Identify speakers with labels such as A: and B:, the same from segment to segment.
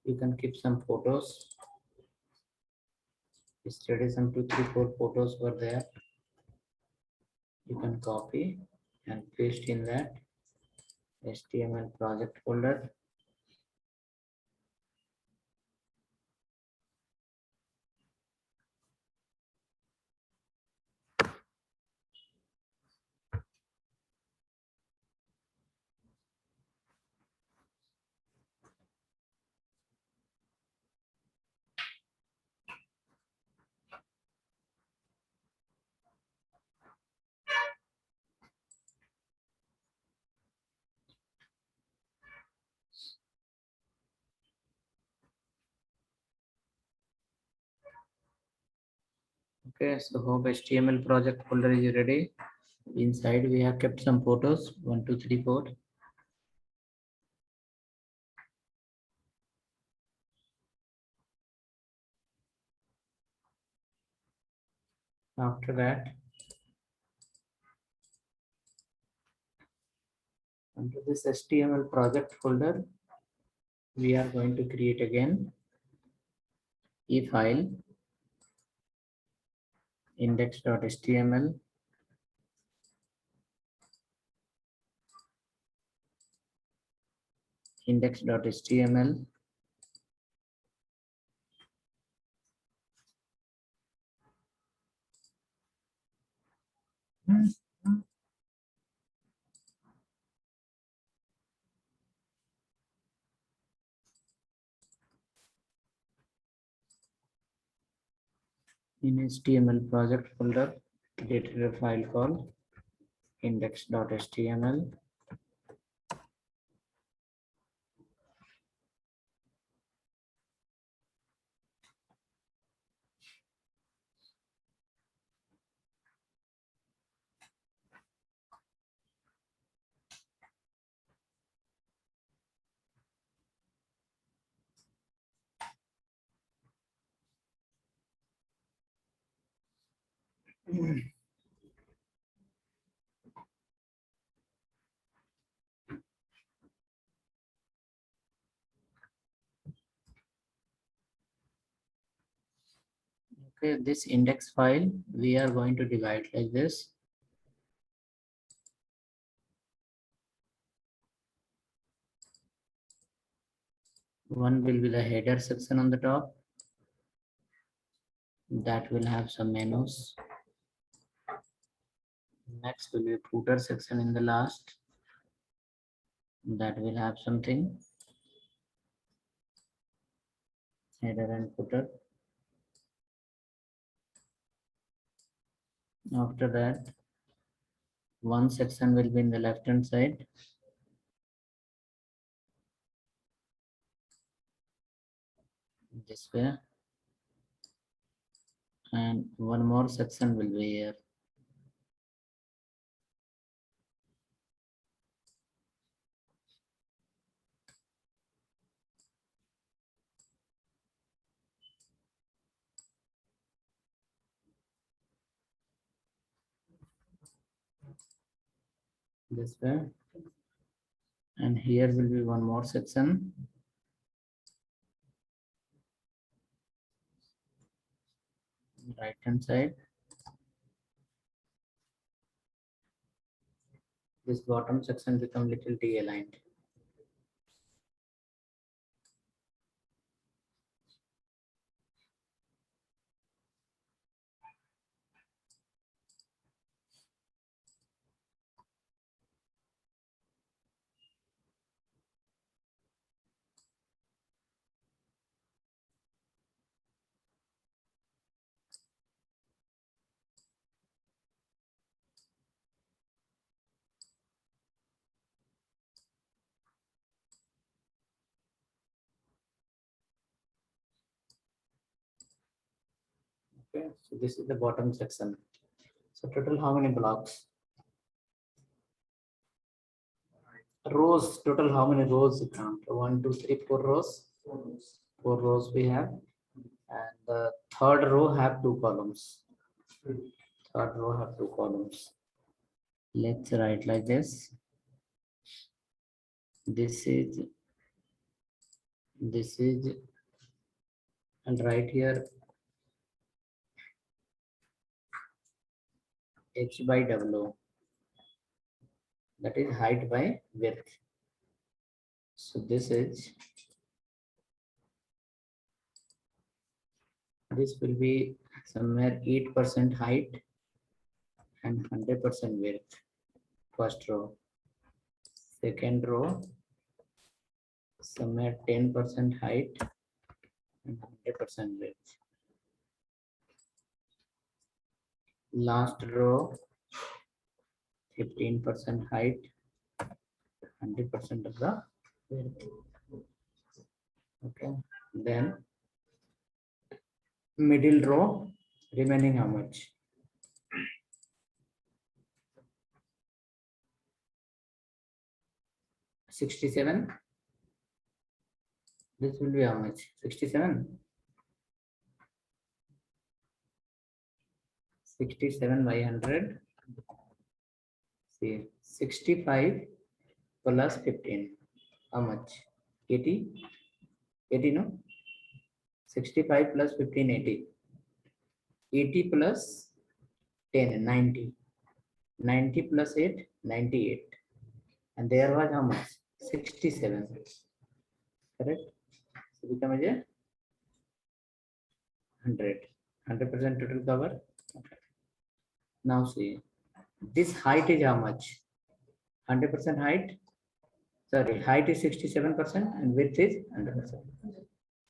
A: You can keep some photos. Yesterday some 2, 3, 4 photos were there. You can copy and paste in that HTML project folder. Okay, so hope HTML project folder is ready. Inside we have kept some photos, 1, 2, 3, 4. After that, under this HTML project folder, we are going to create again a file index.html index.html in HTML project folder, created a file called index.html. Okay, this index file we are going to divide like this. One will be the header section on the top. That will have some menus. Next will be footer section in the last. That will have something. Header and footer. After that, one section will be in the left hand side. This way. And one more section will be here. This way. And here will be one more section. Right hand side. This bottom section become little de-aligned. Okay, so this is the bottom section. So total how many blocks? Rows, total how many rows you count? 1, 2, 3, 4 rows. 4 rows we have. And the third row have 2 columns. Third row have 2 columns. Let's write like this. This is This is, I'll write here h by w, that is height by width. So this will be somewhere 8% height and 100% width. First row. Second row, somewhere 10% height and 100% width. Last row, 15% height, 100% of the width. Okay, then middle row remaining how much? 67. This will be how much? 67. 67 by 100. See, 65 plus 15. How much? 80. 80, no? 65 plus 15, 80. 80 plus 10, 90. 90 plus 8, 98. And there was how much? 67. Correct? So become as a 100. 100% total cover. Okay. Now see, this height is how much? 100% height. Sorry, height is 67% and width is 100%.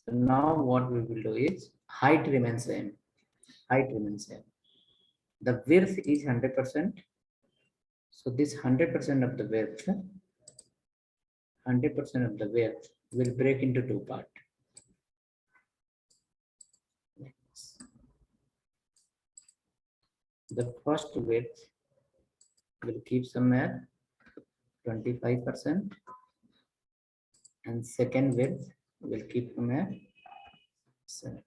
A: So now what we will do is height remains same. Height remains same. The width is 100%. So this 100% of the width, 100% of the width will break into two parts. The first width will keep somewhere 25% and second width will keep somewhere 75%.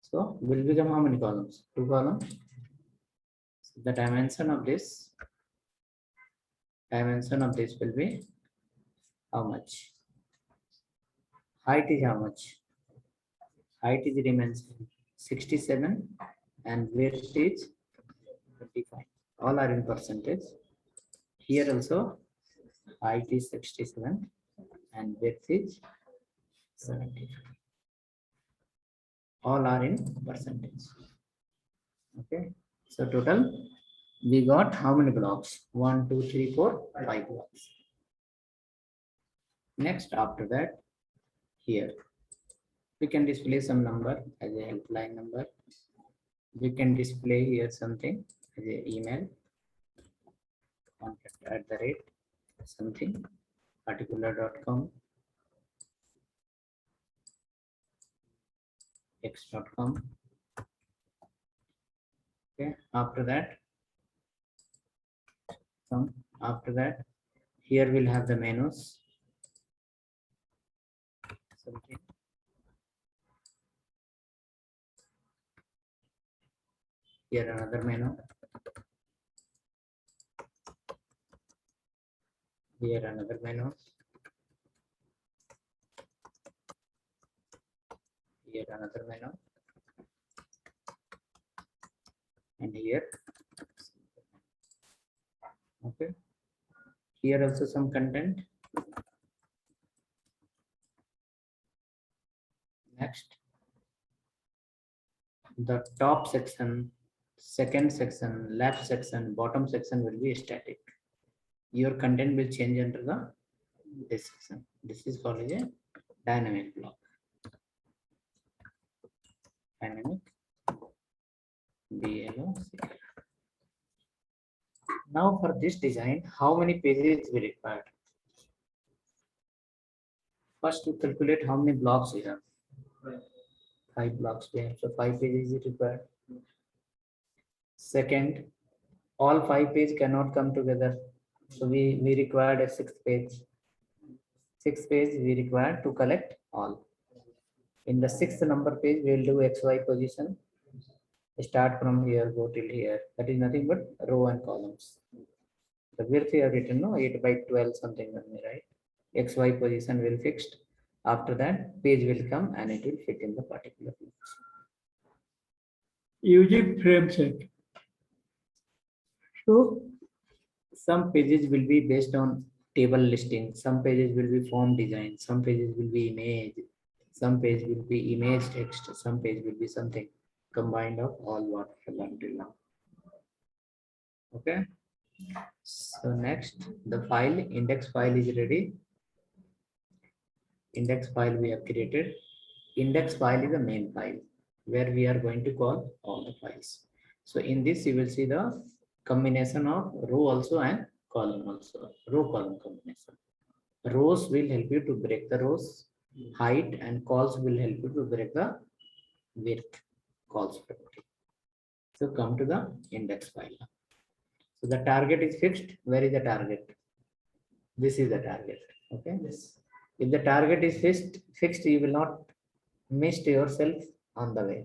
A: So will become how many columns? 2 columns. So the dimension of this will be how much? Height is how much? Height is remains 67 and width is 25. All are in percentage. Here also height is 67 and width is 75. All are in percentage. Okay. So total we got how many blocks? 1, 2, 3, 4, 5 blocks. Next, after that, here we can display some number as a helpline number. We can display here something as a email, contact @ something particular.com, x.com. Okay, after that, here we'll have the menus. Something. Here another menu. Here another menu. Here another menu. And here. Okay. Here also some content. Next. The top section, second section, left section, bottom section will be static. Your content will change under this section. This is called a dynamic block. Dynamic BLOC. Now for this design, how many pages we require? First, to calculate how many blocks we have. 5 blocks we have, so 5 pages is required. Second, all 5 pages cannot come together, so we required a 6th page. 6th page we require to collect all. In the 6th number page, we will do XY position. Start from here, go till here. That is nothing but row and columns. The width we have written, no, 8 by 12 something, right? XY position will fixed. After that, page will come and it will fit in the particular place. Using frame set. So some pages will be based on table listing, some pages will be form design, some pages will be image, some page will be image text, some page will be something combined of all what we learned till now. Okay. So next, the file, index file is ready. Index file we have created. Index file is the main file where we are going to call all the files. So in this, you will see the combination of row also and column also, row column combination. Rows will help you to break the rows, height, and calls will help you to break the width, calls property. So come to the index file. So the target is fixed. Where is the target? This is the target. Okay. Yes. If the target is fixed, you will not miss yourself on the way.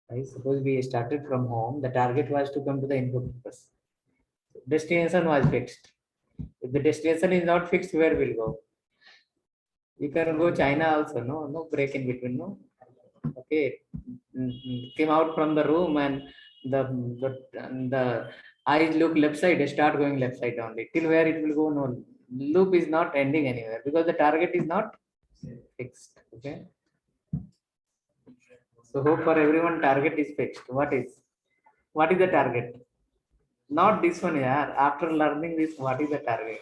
A: Right? Suppose we started from home, the target was to come to the input purpose. Destination was fixed. If the destination is not fixed, where will go? You can go China also, no break in between, no. Okay, came out from the room and the eyes look left side, start going left side only. Till where it will go, no. Loop is not ending anywhere because the target is not fixed. Okay. So hope for everyone target is fixed. What is the target? Not this one, yeah. After learning this, what is the target?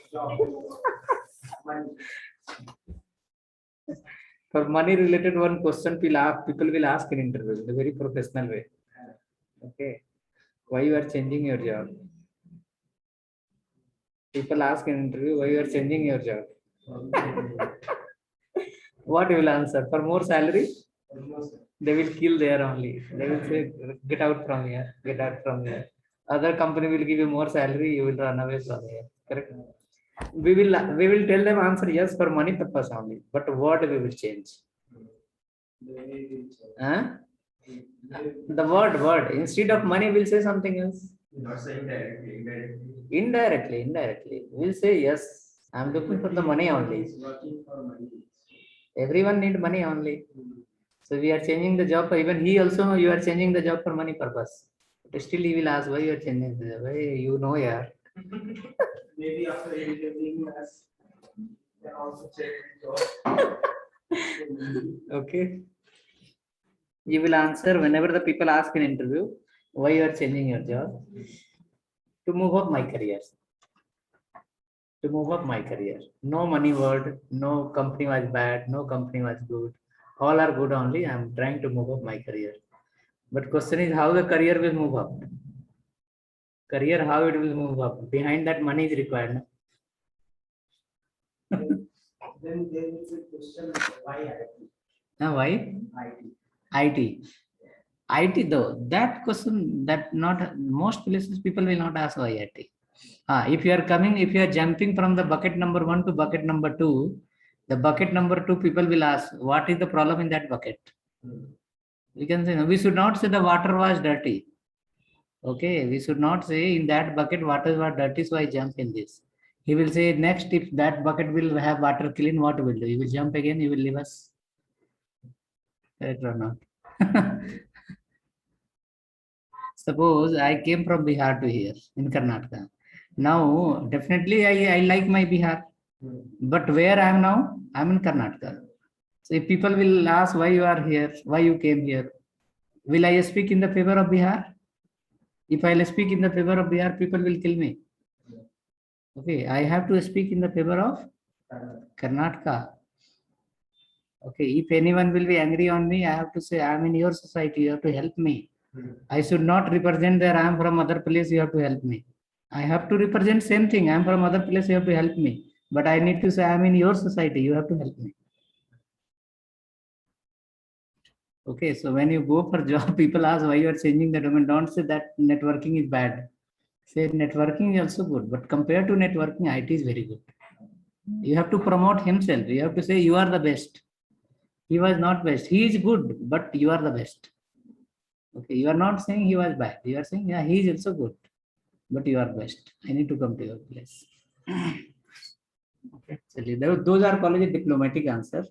A: For money related one question people will ask in interview in a very professional way. Okay. Why you are changing your job? People ask in interview why you are changing your job. What you will answer? For more salary? They will kill there only. They will say, get out from here, get out from here. Other company will give you more salary, you will run away from here. Correct? We will tell them answer yes for money purpose only, but what we will change? Huh? The word instead of money we'll say something else. Not saying indirectly we'll say yes, I'm looking for the money only. Everyone need money only. So we are changing the job. Even he also know you are changing the job for money purpose. But still he will ask why you are changing the job. Why you know, yeah. Maybe after interviewing us, can also check the job. Okay. You will answer whenever the people ask in interview why you are changing your job. To move up my career. To move up my career. No money word. No company was bad. No company was good. All are good only. I'm trying to move up my career. But question is how the career will move up. Career, how it will move up. Behind that money is required. Then there is a question why IT? Why? IT. IT though, that question that not most places people will not ask why IT. If you are jumping from the bucket number 1 to bucket number 2, the bucket number 2 people will ask, what is the problem in that bucket? We can say, no, we should not say the water was dirty. Okay, we should not say in that bucket water was dirty, so I jump in this. He will say next, if that bucket will have water clean, what will do? You will jump again, you will leave us. Correct or not? Suppose I came from Bihar to here in Karnataka. Now, definitely I like my Bihar. But where I am now? I am in Karnataka. So if people will ask why you are here, why you came here, will I speak in the favor of Bihar? If I speak in the favor of Bihar, people will kill me. Okay, I have to speak in the favor of Karnataka. Okay, if anyone will be angry on me, I have to say, I am in your society, you have to help me. I should not represent that I am from other place, you have to help me. I have to represent same thing, I am from other place, you have to help me. But I need to say, I am in your society, you have to help me. Okay, so when you go for job, people ask why you are changing the domain. Don't say that networking is bad. Say networking is also good, but compared to networking, IT is very good. You have to promote himself. You have to say you are the best. He was not best. He is good, but you are the best. Okay, you are not saying he was bad. You are saying, yeah, he is also good, but you are best. I need to come to your place. Okay. चलिए, those are college diplomatic answer.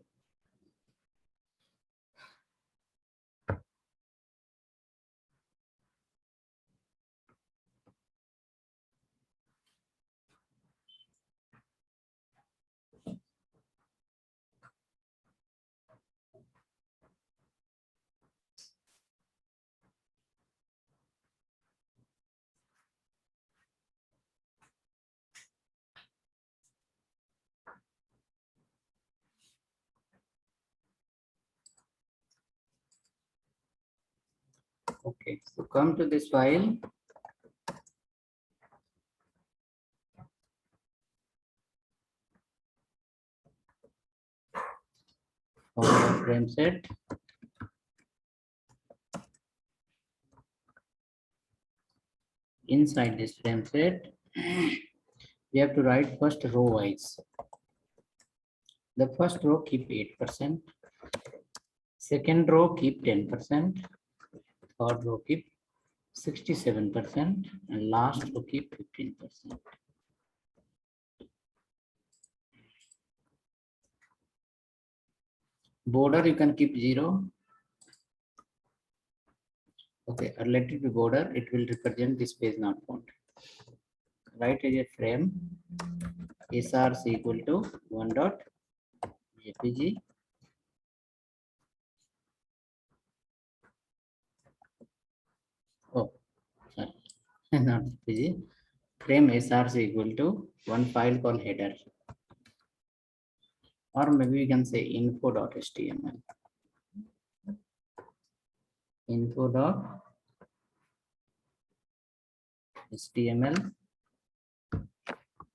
A: Okay, so come to this file. Forward frame set. Inside this frame set, we have to write first row wise. The first row keep 8%. Second row keep 10%. Third row keep 67%. And last row keep 15%. Border you can keep 0. Okay, or let it be border, it will represent this page not found. Write as a frame SRC equal to 1 dot JPG. Oh, sorry, not JPG. Frame SRC equal to one file called header. Or maybe we can say info.html. Info.html.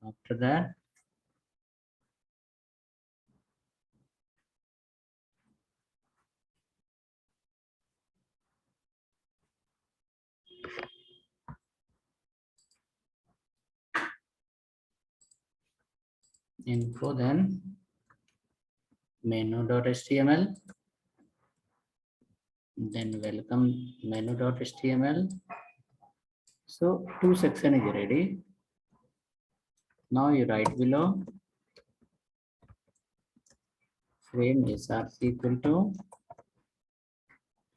A: After that, info, then menu.html, then welcome menu.html. So two section is ready. Now you write below frame SRC equal to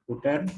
A: footer.html.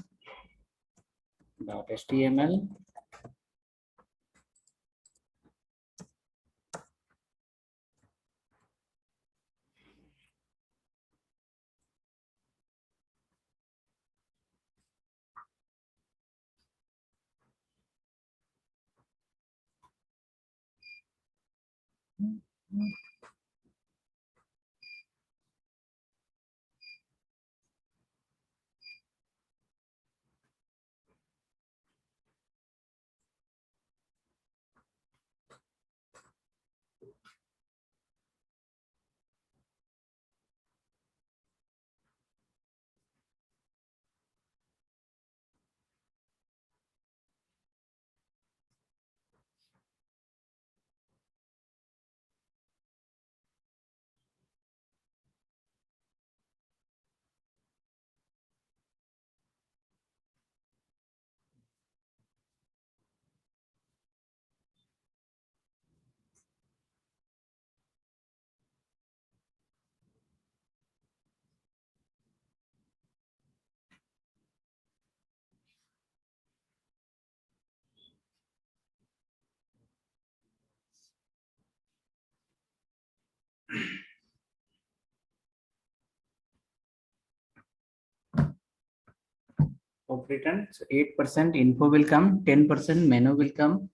A: Of written, so 8% info will come, 10% menu will come,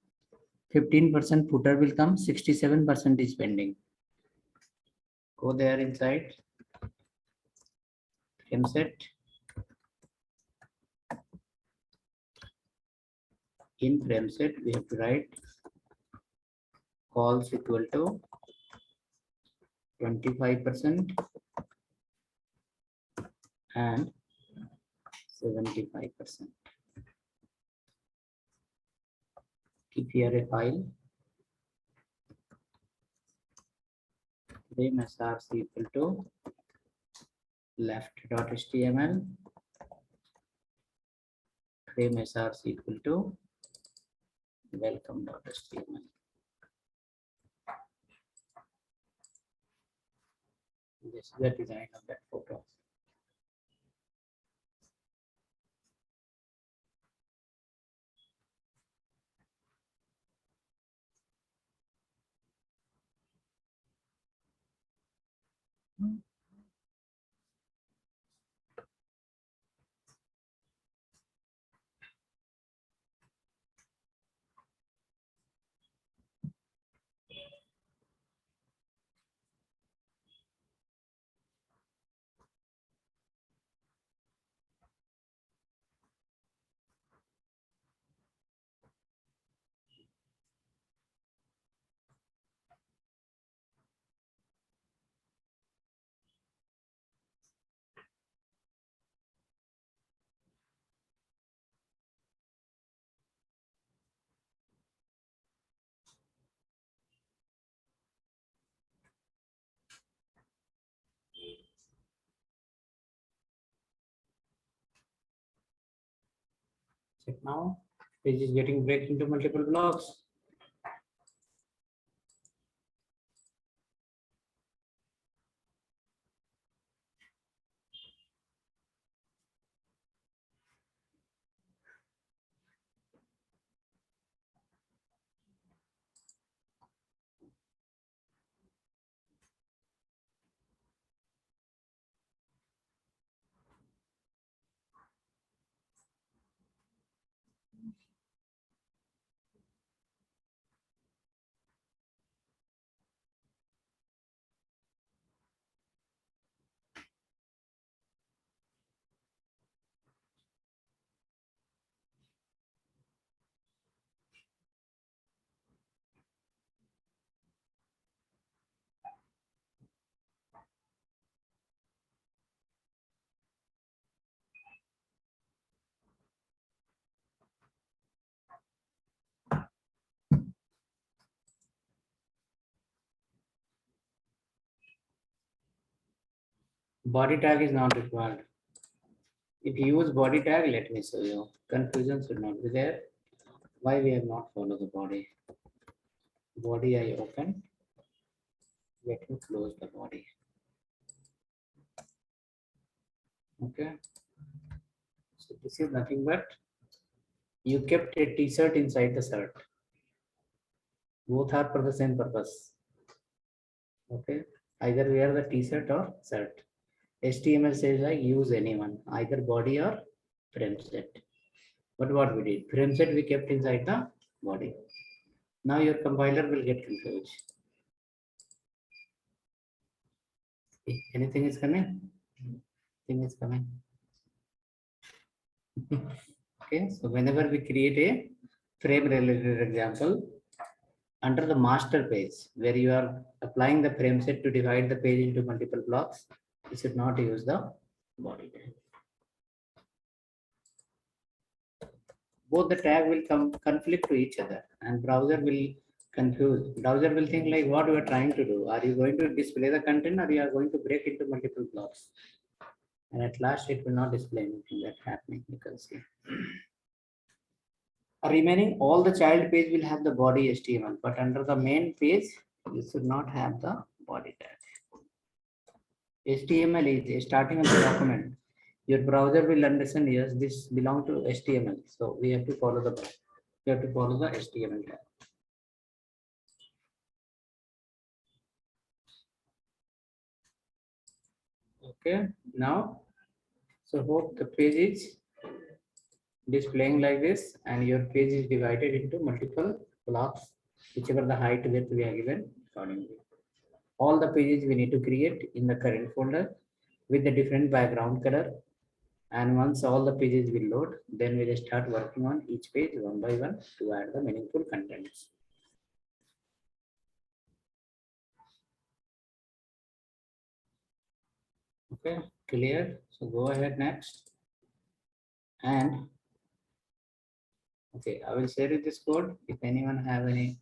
A: 15% footer will come, 67% is pending. Go there inside frame set. In frame set, we have to write calls equal to 25% and 75%. Keep here a file. Frame SRC equal to left.html. Frame SRC equal to welcome.html. This is the design of that photo. Check now. Page is getting break into multiple blocks. Body tag is not required. If you use body tag, let me show you. Confusion should not be there. Why we have not followed the body? Body I open. Let me close the body. Okay. So this is nothing but you kept a t-shirt inside the shirt. Both are for the same purpose. Okay. Either wear the t-shirt or shirt. HTML says like use anyone, either body or frame set. But what we did, frame set we kept inside the body. Now your compiler will get confused. Anything is coming? Thing is coming. Okay, so whenever we create a frame related example, under the master page, where you are applying the frame set to divide the page into multiple blocks, you should not use the body tag. Both the tag will come conflict to each other and browser will confuse. Browser will think like what we are trying to do. Are you going to display the content or you are going to break into multiple blocks? And at last it will not display anything that's happening. You can see. Remaining all the child page will have the body HTML, but under the main page, you should not have the body tag. HTML is starting of the document. Your browser will understand, yes, this belongs to HTML. So we have to follow the HTML tag. Okay, now, so hope the page is displaying like this and your page is divided into multiple blocks, whichever the height width we are given accordingly. All the pages we need to create in the current folder with the different background color. And once all the pages will load, then we'll start working on each page one by one to add the meaningful contents. Okay, clear. So go ahead next. And okay, I will share you this code. If anyone have any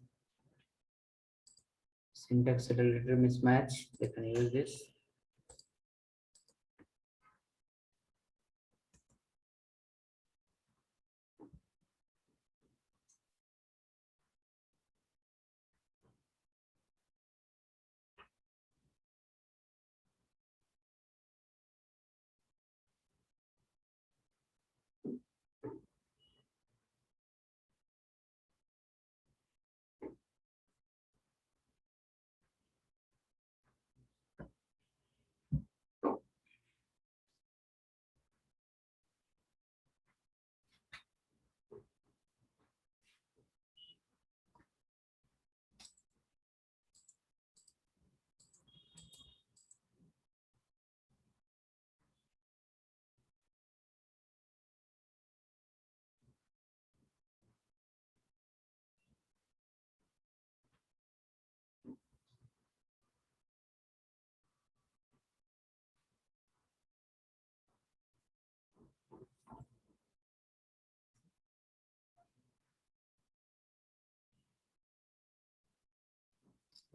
A: syntax related mismatch, they can use this.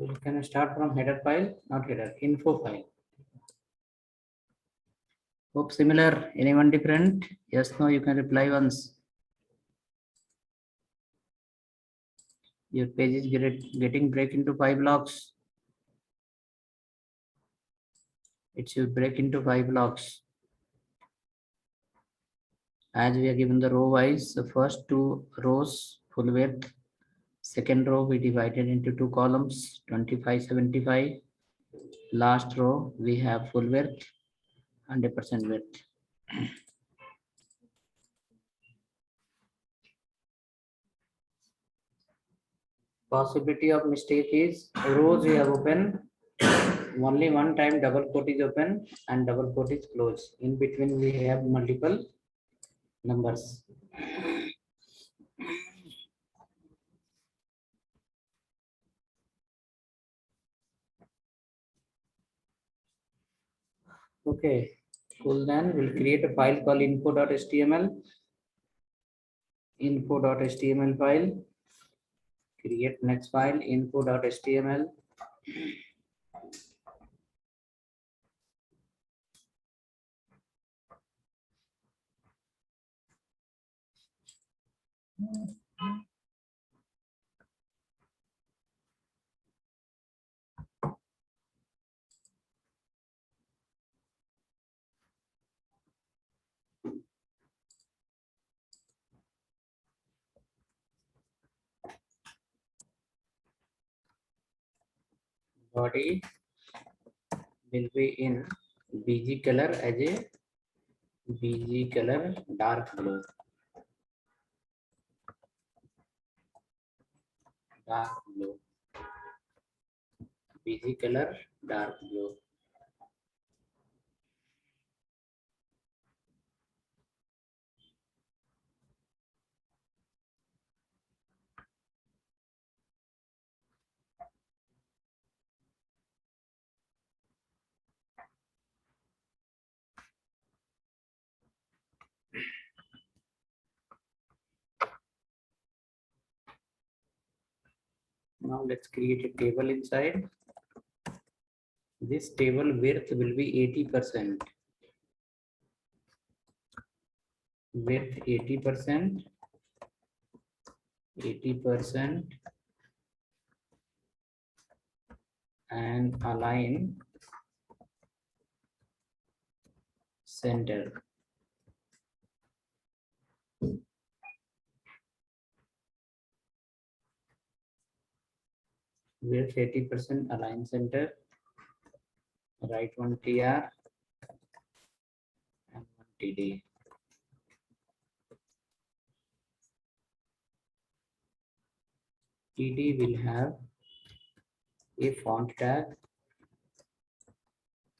A: So you can start from header file, not header, info file. Hope similar. Anyone different? Yes, no, you can reply once. Your page is getting break into 5 blocks. It should break into 5 blocks. As we are given the row wise, the first 2 rows full width. Second row we divided into 2 columns, 25, 75. Last row we have full width, 100% width. Possibility of mistake is rows we have open, only one time double quote is open and double quote is closed. In between we have multiple numbers. Okay, cool. Then we'll create a file called info.html. Info.html file. Create next file info.html. Body will be in BG color as a BG color dark blue. Dark blue. BG color dark blue. Now let's create a table inside. This table width will be 80%. Width 80%. 80% and align center. Width 80%, align center. Write one TR and one TD. TD will have a font tag.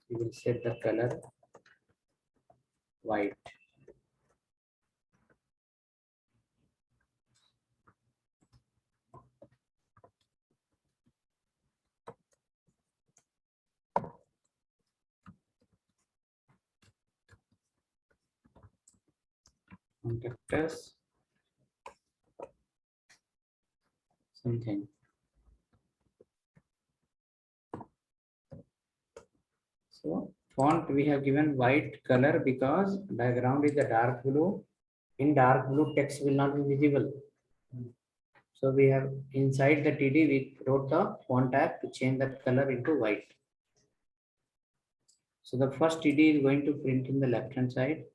A: We will set the color white. Conductors something. So font we have given white color because background is a dark blue. In dark blue text will not be visible. So we have inside the TD we wrote the font tag to change that color into white. So the first TD is going to print in the left hand side.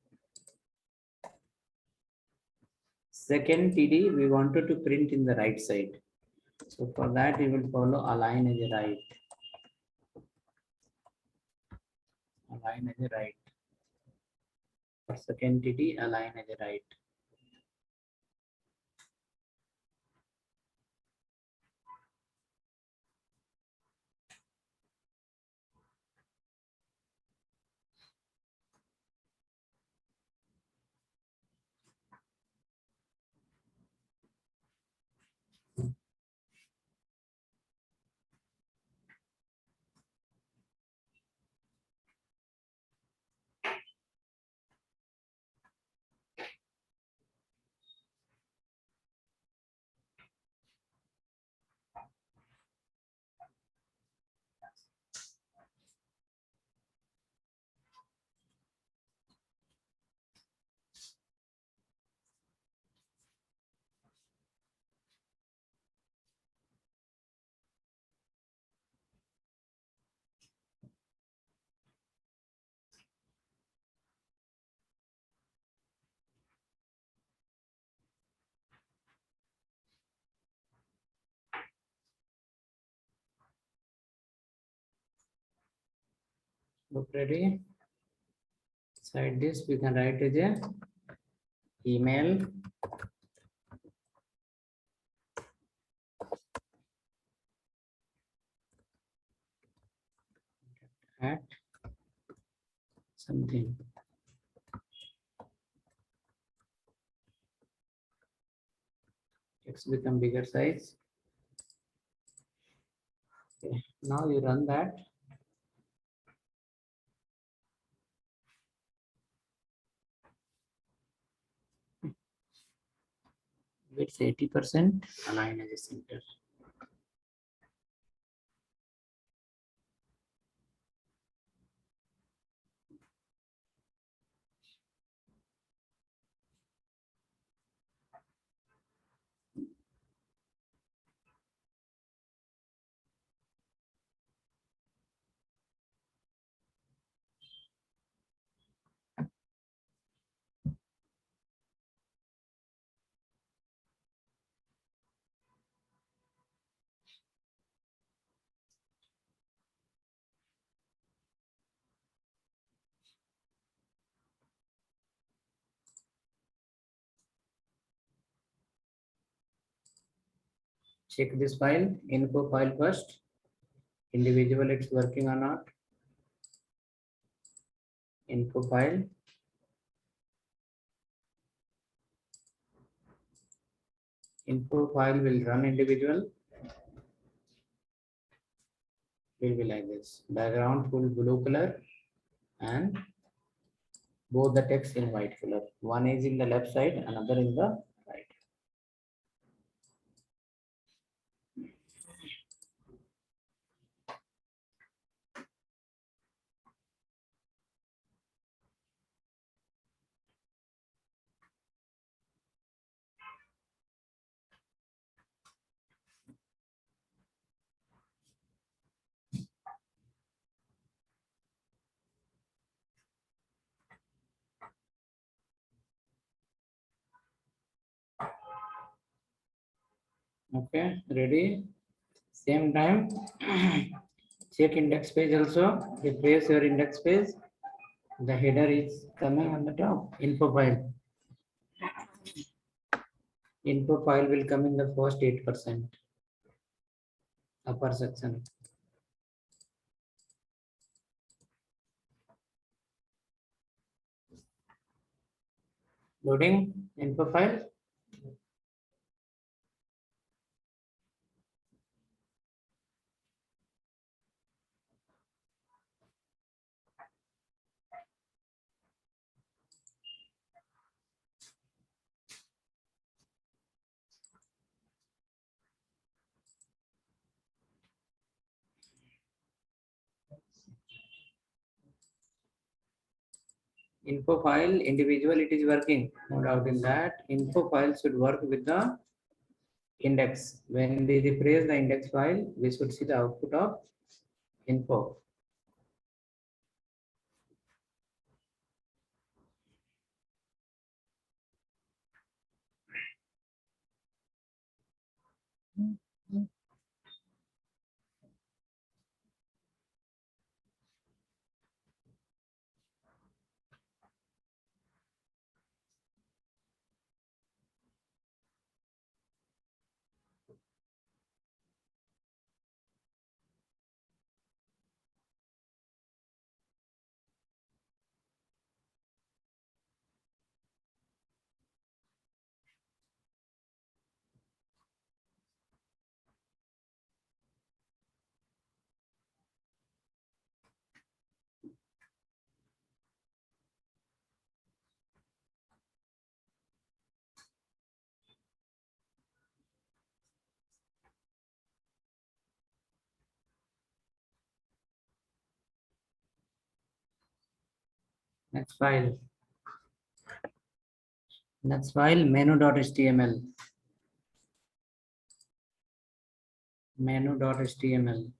A: Second TD we wanted to print in the right side. So for that we will follow align as a right. Align as a right. For second TD align as a right. Look ready. Inside this, we can write as a email at something. Text become bigger size. Okay. Now you run that. It's 80%. Align as a center. Check this file, info file first. Individual, it's working or not. Info file. Info file will run individual. Will be like this. Background full blue color and both the text in white color. One is in the left side, another in the right. Okay, ready? Same time, check index page also. Replace your index page. The header is coming on the top. Info file. Info file will come in the first 8%. Upper section. Loading info file. Info file individual, it is working. No doubt in that. Info file should work with the index. When we refresh the index file, we should see the output of info. Next file. Next file menu.html. Menu.html.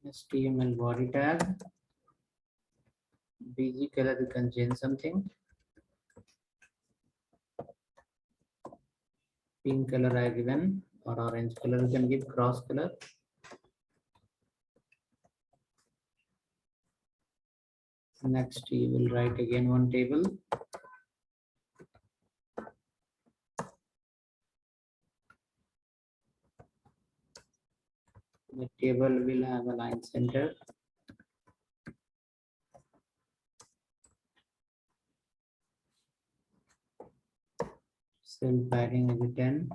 A: HTML body tag, bg color you can change something, pink color I given or orange color you can give, cross color. Next you will write again one table. The table will have a line center. Cell padding is 10.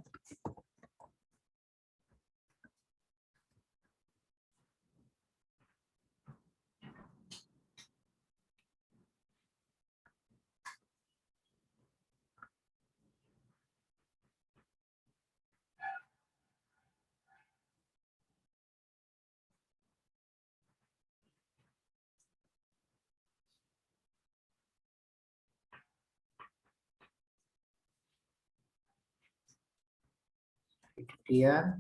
A: TR,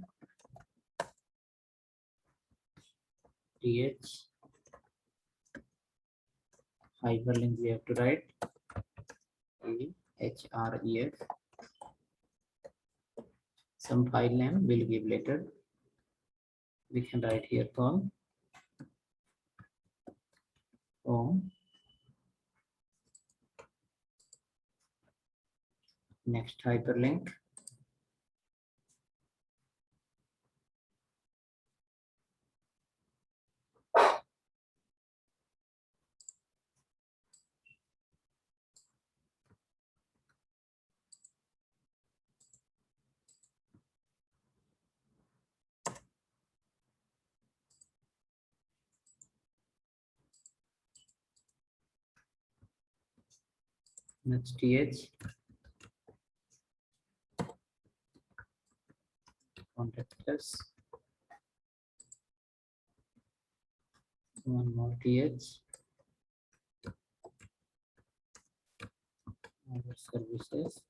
A: TH, hyperlink we have to write, href. Some file name we'll give later. We can write here home. Next hyperlink. Next TH, contact us. One more TH, our services,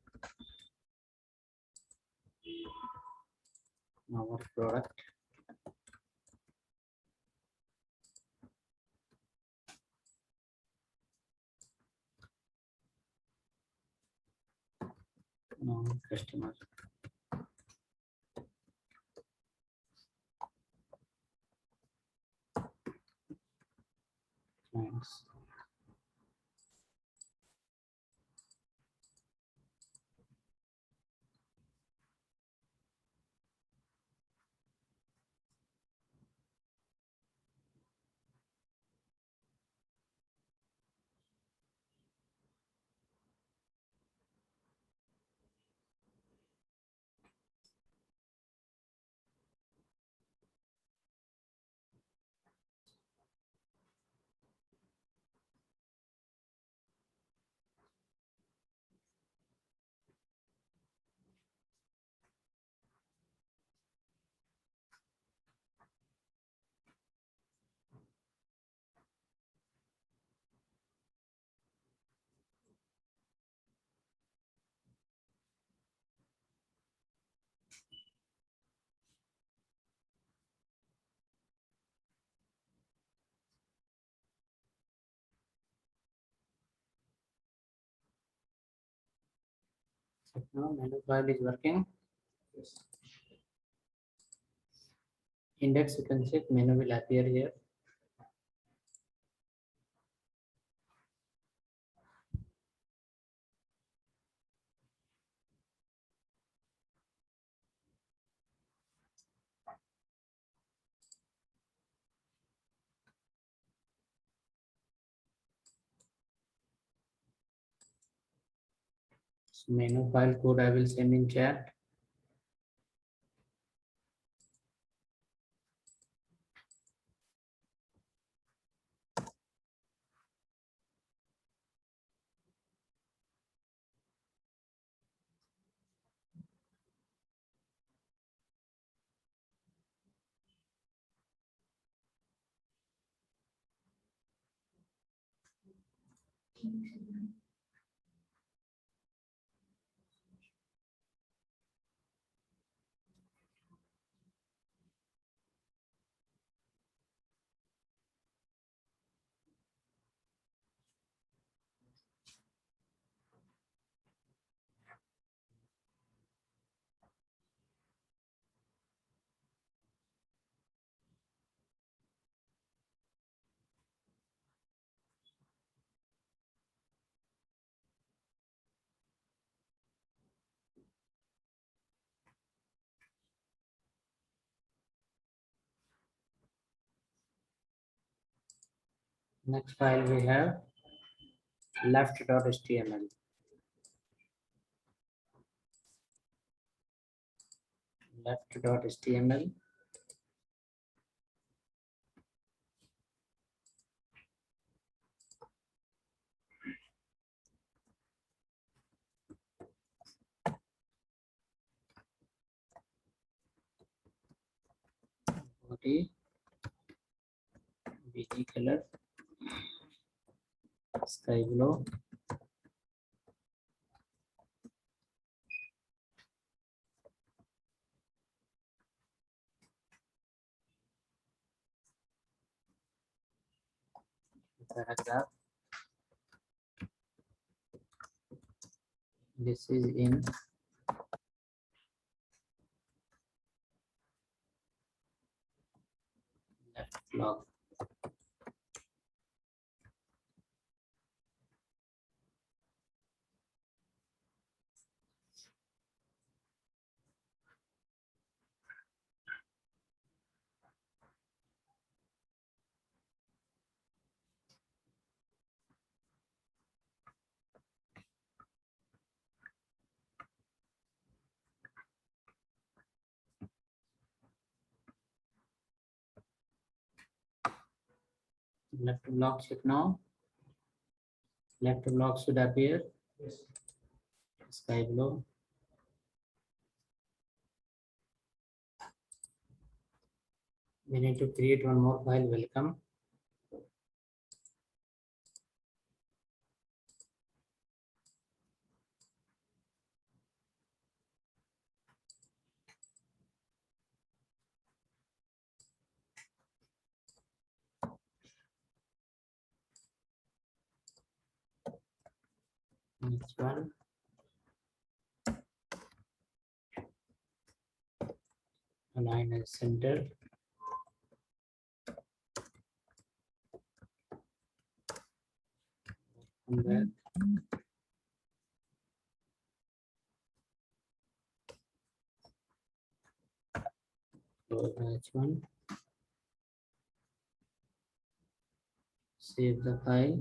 A: our product. Now customer. Clients. Now menu file is working. Yes. Index you can check, menu will appear here. So menu file code I will send in chat. Next file we have left.html. Left.html. Body, bg color, sky blue. Paragraph. This is in left block. Left block check now. Left block should appear.
B: Yes.
A: Sky blue. We need to create one more file. Welcome. Next one. Align as center. Come back. Close H1. Save the file.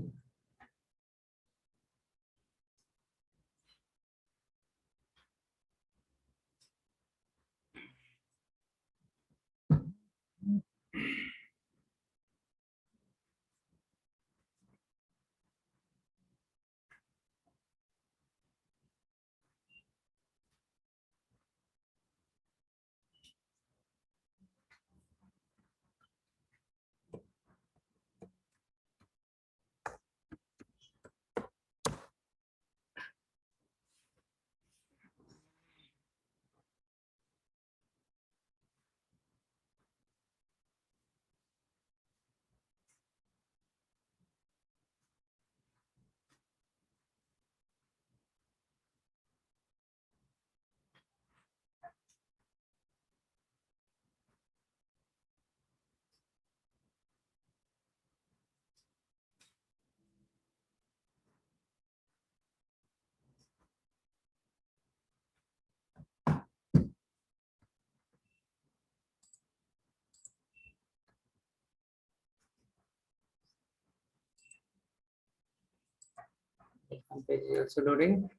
A: Welcome page is also loading.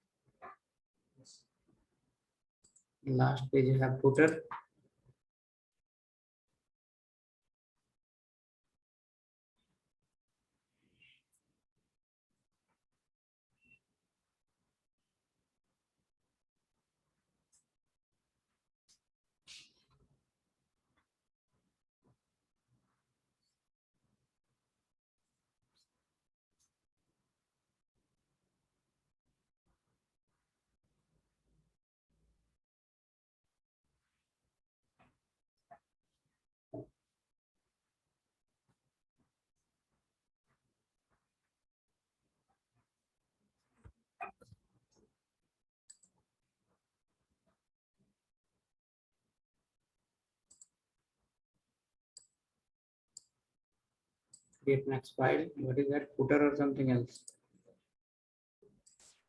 A: Last page you have footer. Create next file. What is that? Footer or something else?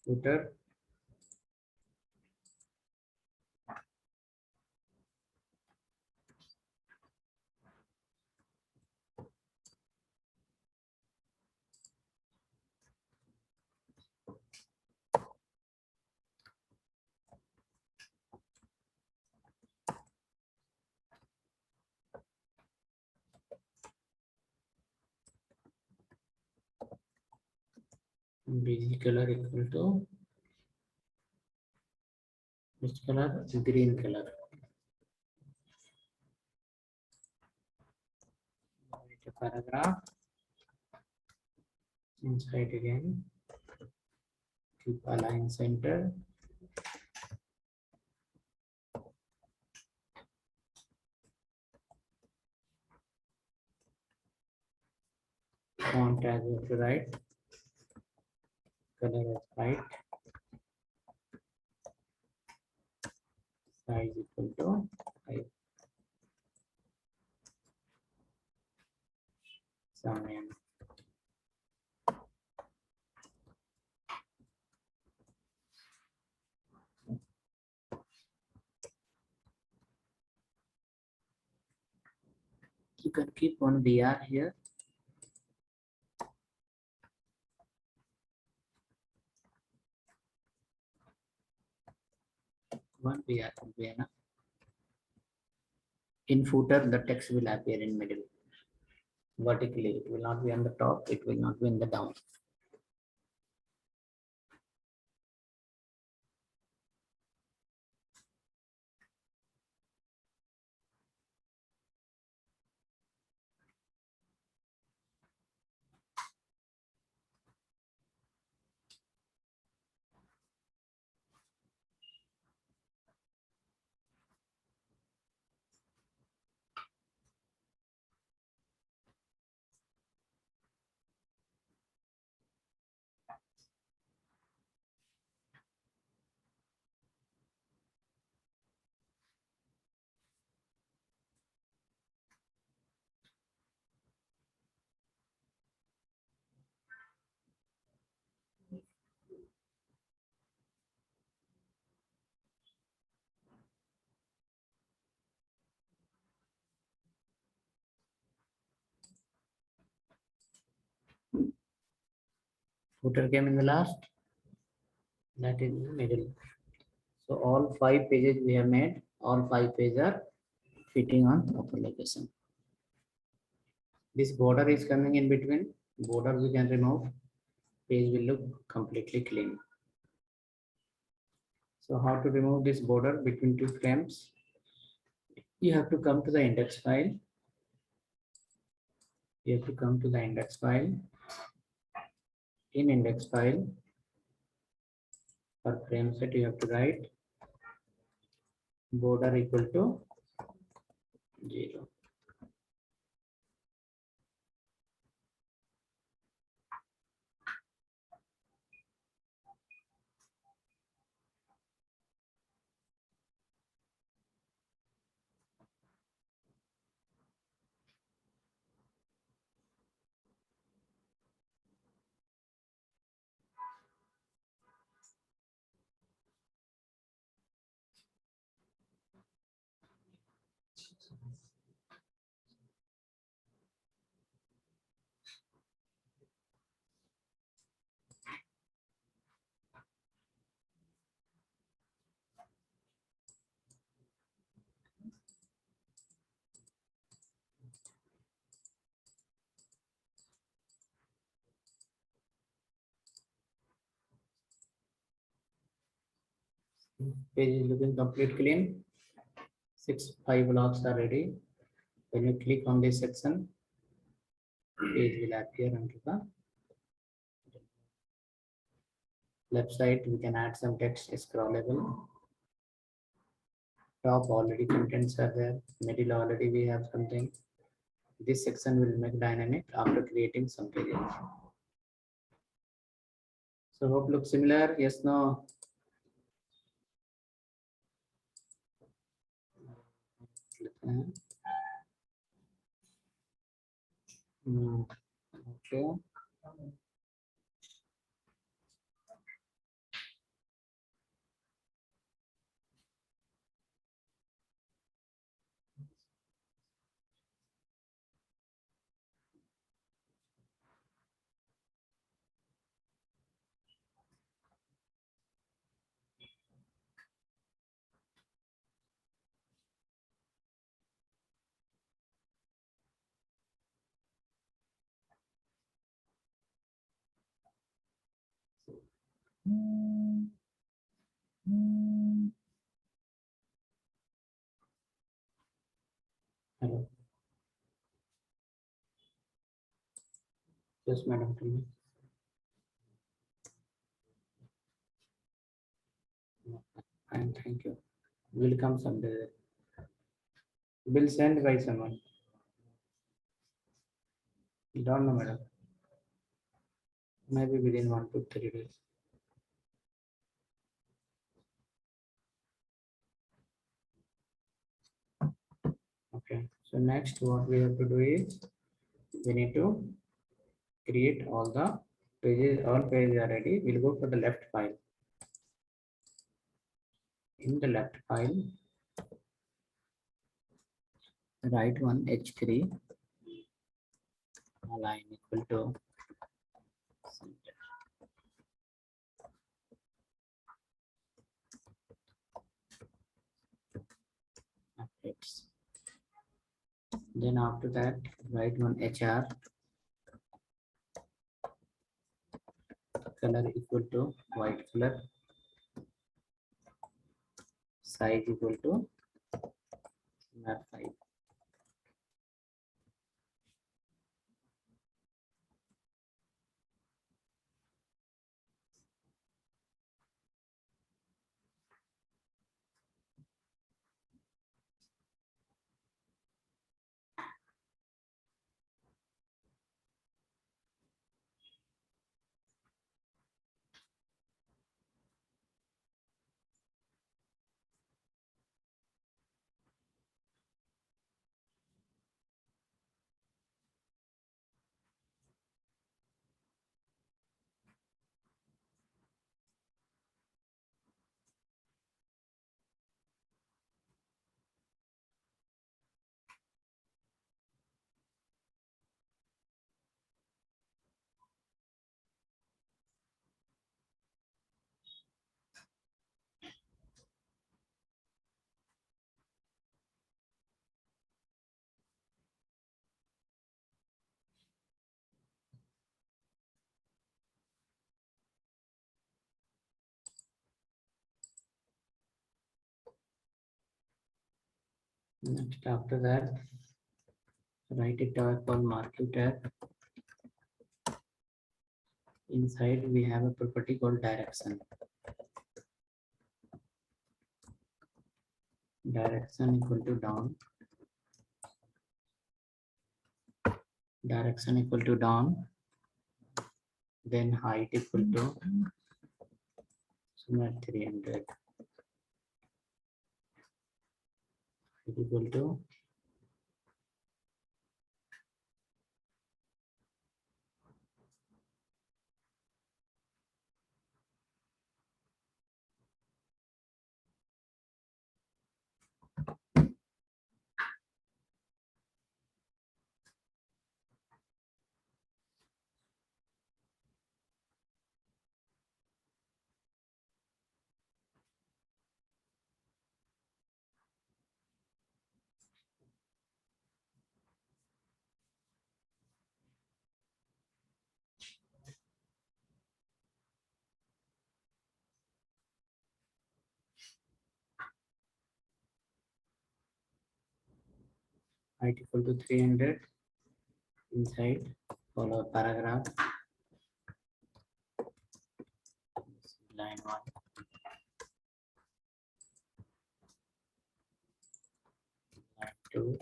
A: Footer. Busy color equal to which color? Green color. Write a paragraph. Inside again. Keep align center. Font as you have to write. Color as white. Size equal to 5. Same. You can keep one BR here. One BR will be enough. In footer, the text will appear in middle. Vertically, it will not be on the top, it will not be in the down. Footer came in the last, that is in the middle. So all 5 pages we have made, all 5 pages are fitting on upper location. This border is coming in between, border we can remove, page will look completely clean. So how to remove this border between 2 frames? You have to come to the index file. You have to come to the index file. In index file, for frame set, you have to write border equal to 0. Page is looking complete clean. 5 blocks are ready. When you click on this section, page will appear onto the left side. We can add some text scrollable. Top already contents are there. Middle already we have something. This section will make dynamic after creating some pages. So hope looks similar. Yes, no. Okay. Hello. Yes, madam. Tell me. Fine, thank you. Will come someday. Will send by someone. Don't know, madam. Maybe within 1 to 3 days. Okay. So next, what we have to do is we need to create all the pages. All pages are ready. We'll go for the left file. In the left file, write one H3 align equal to center. Updates. Then after that, write one HR color equal to white color, size equal to map 5. Next, after that, write a tag called marquee tag. Inside, we have a property called direction. Direction equal to down. Direction equal to down. Then height equal to somewhere 300. Equal to height equal to 300. Inside, follow paragraph. Line 1. Line 2.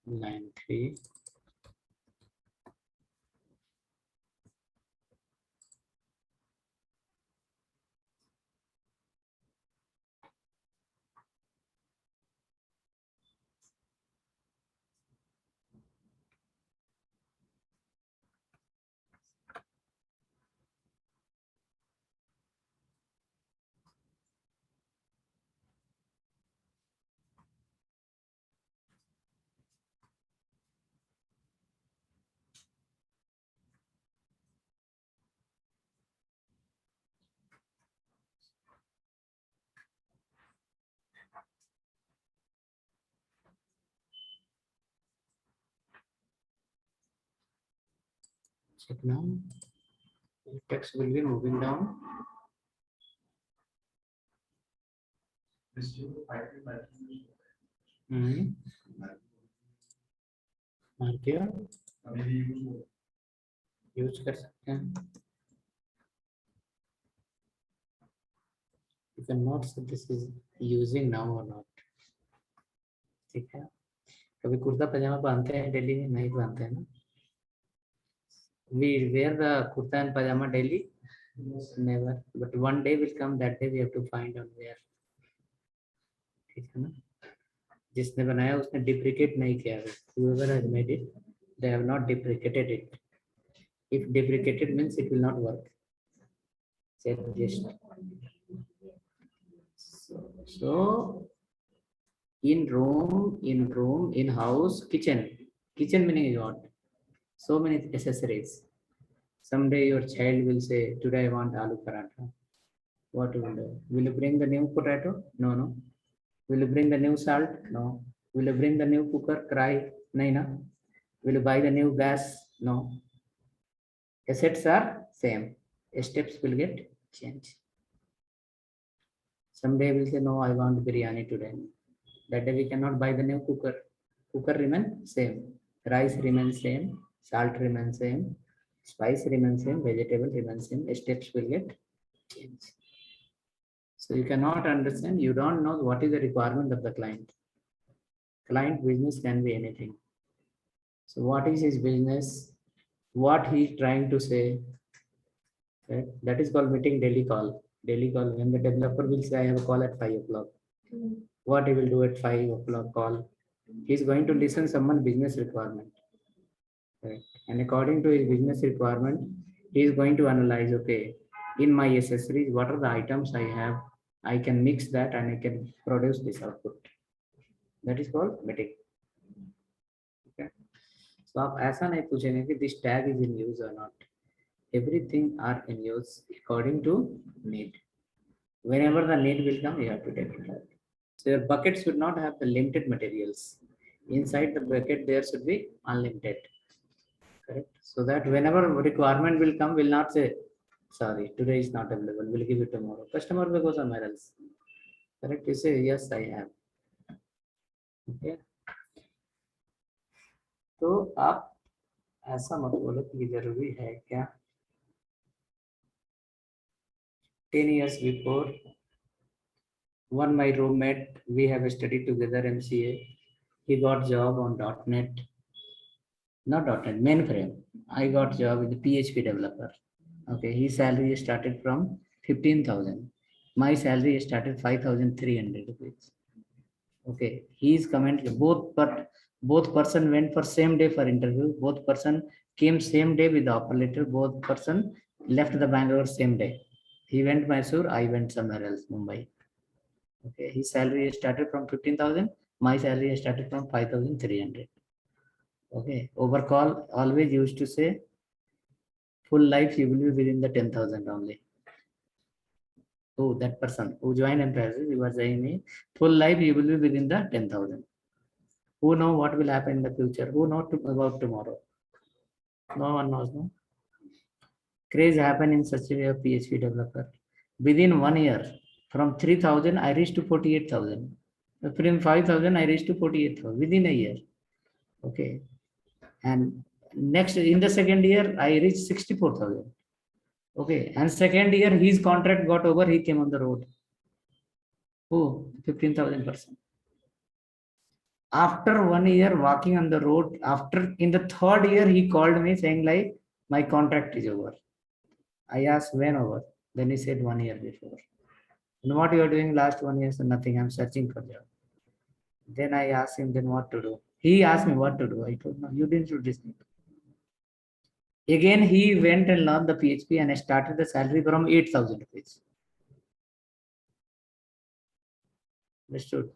A: Line 3. Check now. Text will be moving down. Mark किया use कर सकते हैं. You cannot say this is using now or not. ठीक है. कभी कुर्ता पजामा पहनते हैं daily? नहीं पहनते हैं ना. We wear the kurta and pajama daily? Never. But one day will come, that day we have to find out where. ठीक है ना. जिसने बनाया उसने डिप्रिकेट नहीं किया. Whoever has made it, they have not deprecated it. If deprecated means it will not work. Just so in room, in house, kitchen meaning is what? So many accessories. Someday your child will say, today I want aloo paratha. What will you do? Will you bring the new potato? No. Will you bring the new salt? No. Will you bring the new cooker? Cry? No. Will you buy the new gas? No. Assets are same. Steps will get changed. Someday we'll say, no, I want biryani today. That day we cannot buy the new cooker. Cooker remains same. Rice remains same. Salt remains same. Spice remains same. Vegetable remains same. Steps will get changed. So you cannot understand. You don't know what is the requirement of the client. Client business can be anything. So what is his business? What he is trying to say? Right? That is called meeting daily call. Daily call. When the developer will say, I have a call at 5 o'clock. What he will do at 5 o'clock call? He is going to listen someone business requirement. Right? And according to his business requirement, he is going to analyze, okay, in my accessories, what are the items I have? I can mix that and I can produce this output. That is called meeting. Okay. So आप ऐसा नहीं पूछेंगे कि this tag is in use or not. Everything are in use according to need. Whenever the need will come, you have to take it out. So your bucket should not have the limited materials. Inside the bucket, there should be unlimited. Correct. So that whenever requirement will come, will not say, sorry, today is not available. We'll give it tomorrow. Customer will go somewhere else. Correct. You say, yes, I have. Okay. तो आप ऐसा मत बोलो कि जरूरी है क्या. 10 years before, one my roommate, we have studied together MCA. He got job on .NET, not .NET, mainframe. I got job with the PHP developer. Okay, his salary started from 15,000. My salary started 5,300 rupees. Okay, his comment, both person went for same day for interview. Both person came same day with the offer letter. Both person left the Bangalore same day. He went Mysore, I went somewhere else, Mumbai. Okay, his salary started from 15,000. My salary started from 5,300. Okay, over call, always used to say, full life you will be within the 10,000 only. Oh, that person who joined Emphasis, he was saying me, full life you will be within the 10,000. Who know what will happen in the future? Who know about tomorrow? No one knows, no? Craze happened in such a way of PHP developer. Within 1 year, from 3,000, I reached to 48,000. From 5,000, I reached to 48,000 within a year. Okay. And next, in the second year, I reached 64,000. Okay. And second year, his contract got over, he came on the road. Oh, 15,000 person. After 1 year walking on the road, in the third year, he called me saying like, my contract is over. I asked when over. Then he said 1 year before. And what you are doing last 1 year? So nothing, I'm searching for job. Then I asked him then what to do. He asked me what to do. I told him, no, you didn't do this. Again, he went and learned the PHP and I started the salary from 8,000 rupees. Understood?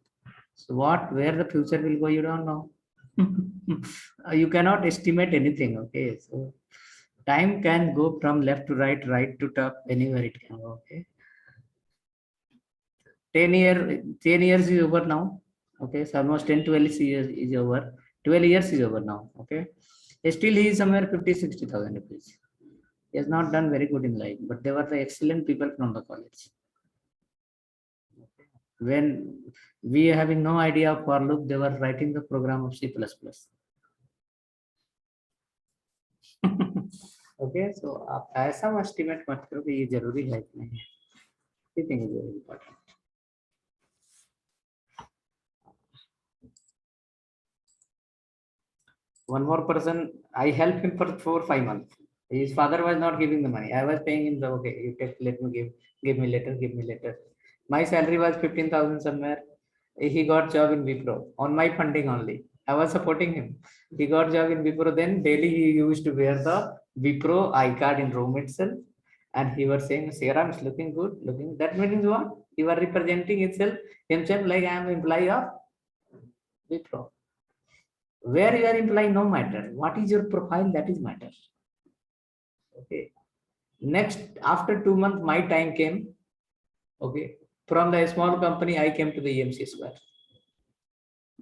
A: So where the future will go, you don't know. You cannot estimate anything. Okay. So time can go from left to right, right to top, anywhere it can go. Okay. 10 years is over now. Okay. So almost 10, 12 years is over. 12 years is over now. Okay. Still, he is somewhere 50,000-60,000 rupees. He has not done very good in life, but they were the excellent people from the college. When we having no idea of for loop, they were writing the program of C++. Okay, so आप ऐसा estimate मत करो कि ये जरूरी है कि नहीं. I think is very important. One more person, I helped him for 4 or 5 months. His father was not giving the money. I was paying him the okay, you take, let me give me later. My salary was 15,000 somewhere. He got job in Wipro on my funding only. I was supporting him. He got job in Wipro. Then daily he used to wear the Wipro iCard in room itself. And he was saying, Seram is looking good, looking. That means what? He was representing himself like I am employee of Wipro. Where you are employee no matter. What is your profile? That is matter. Okay. Next, after 2 months, my time came. Okay. From the small company, I came to the EMC Square.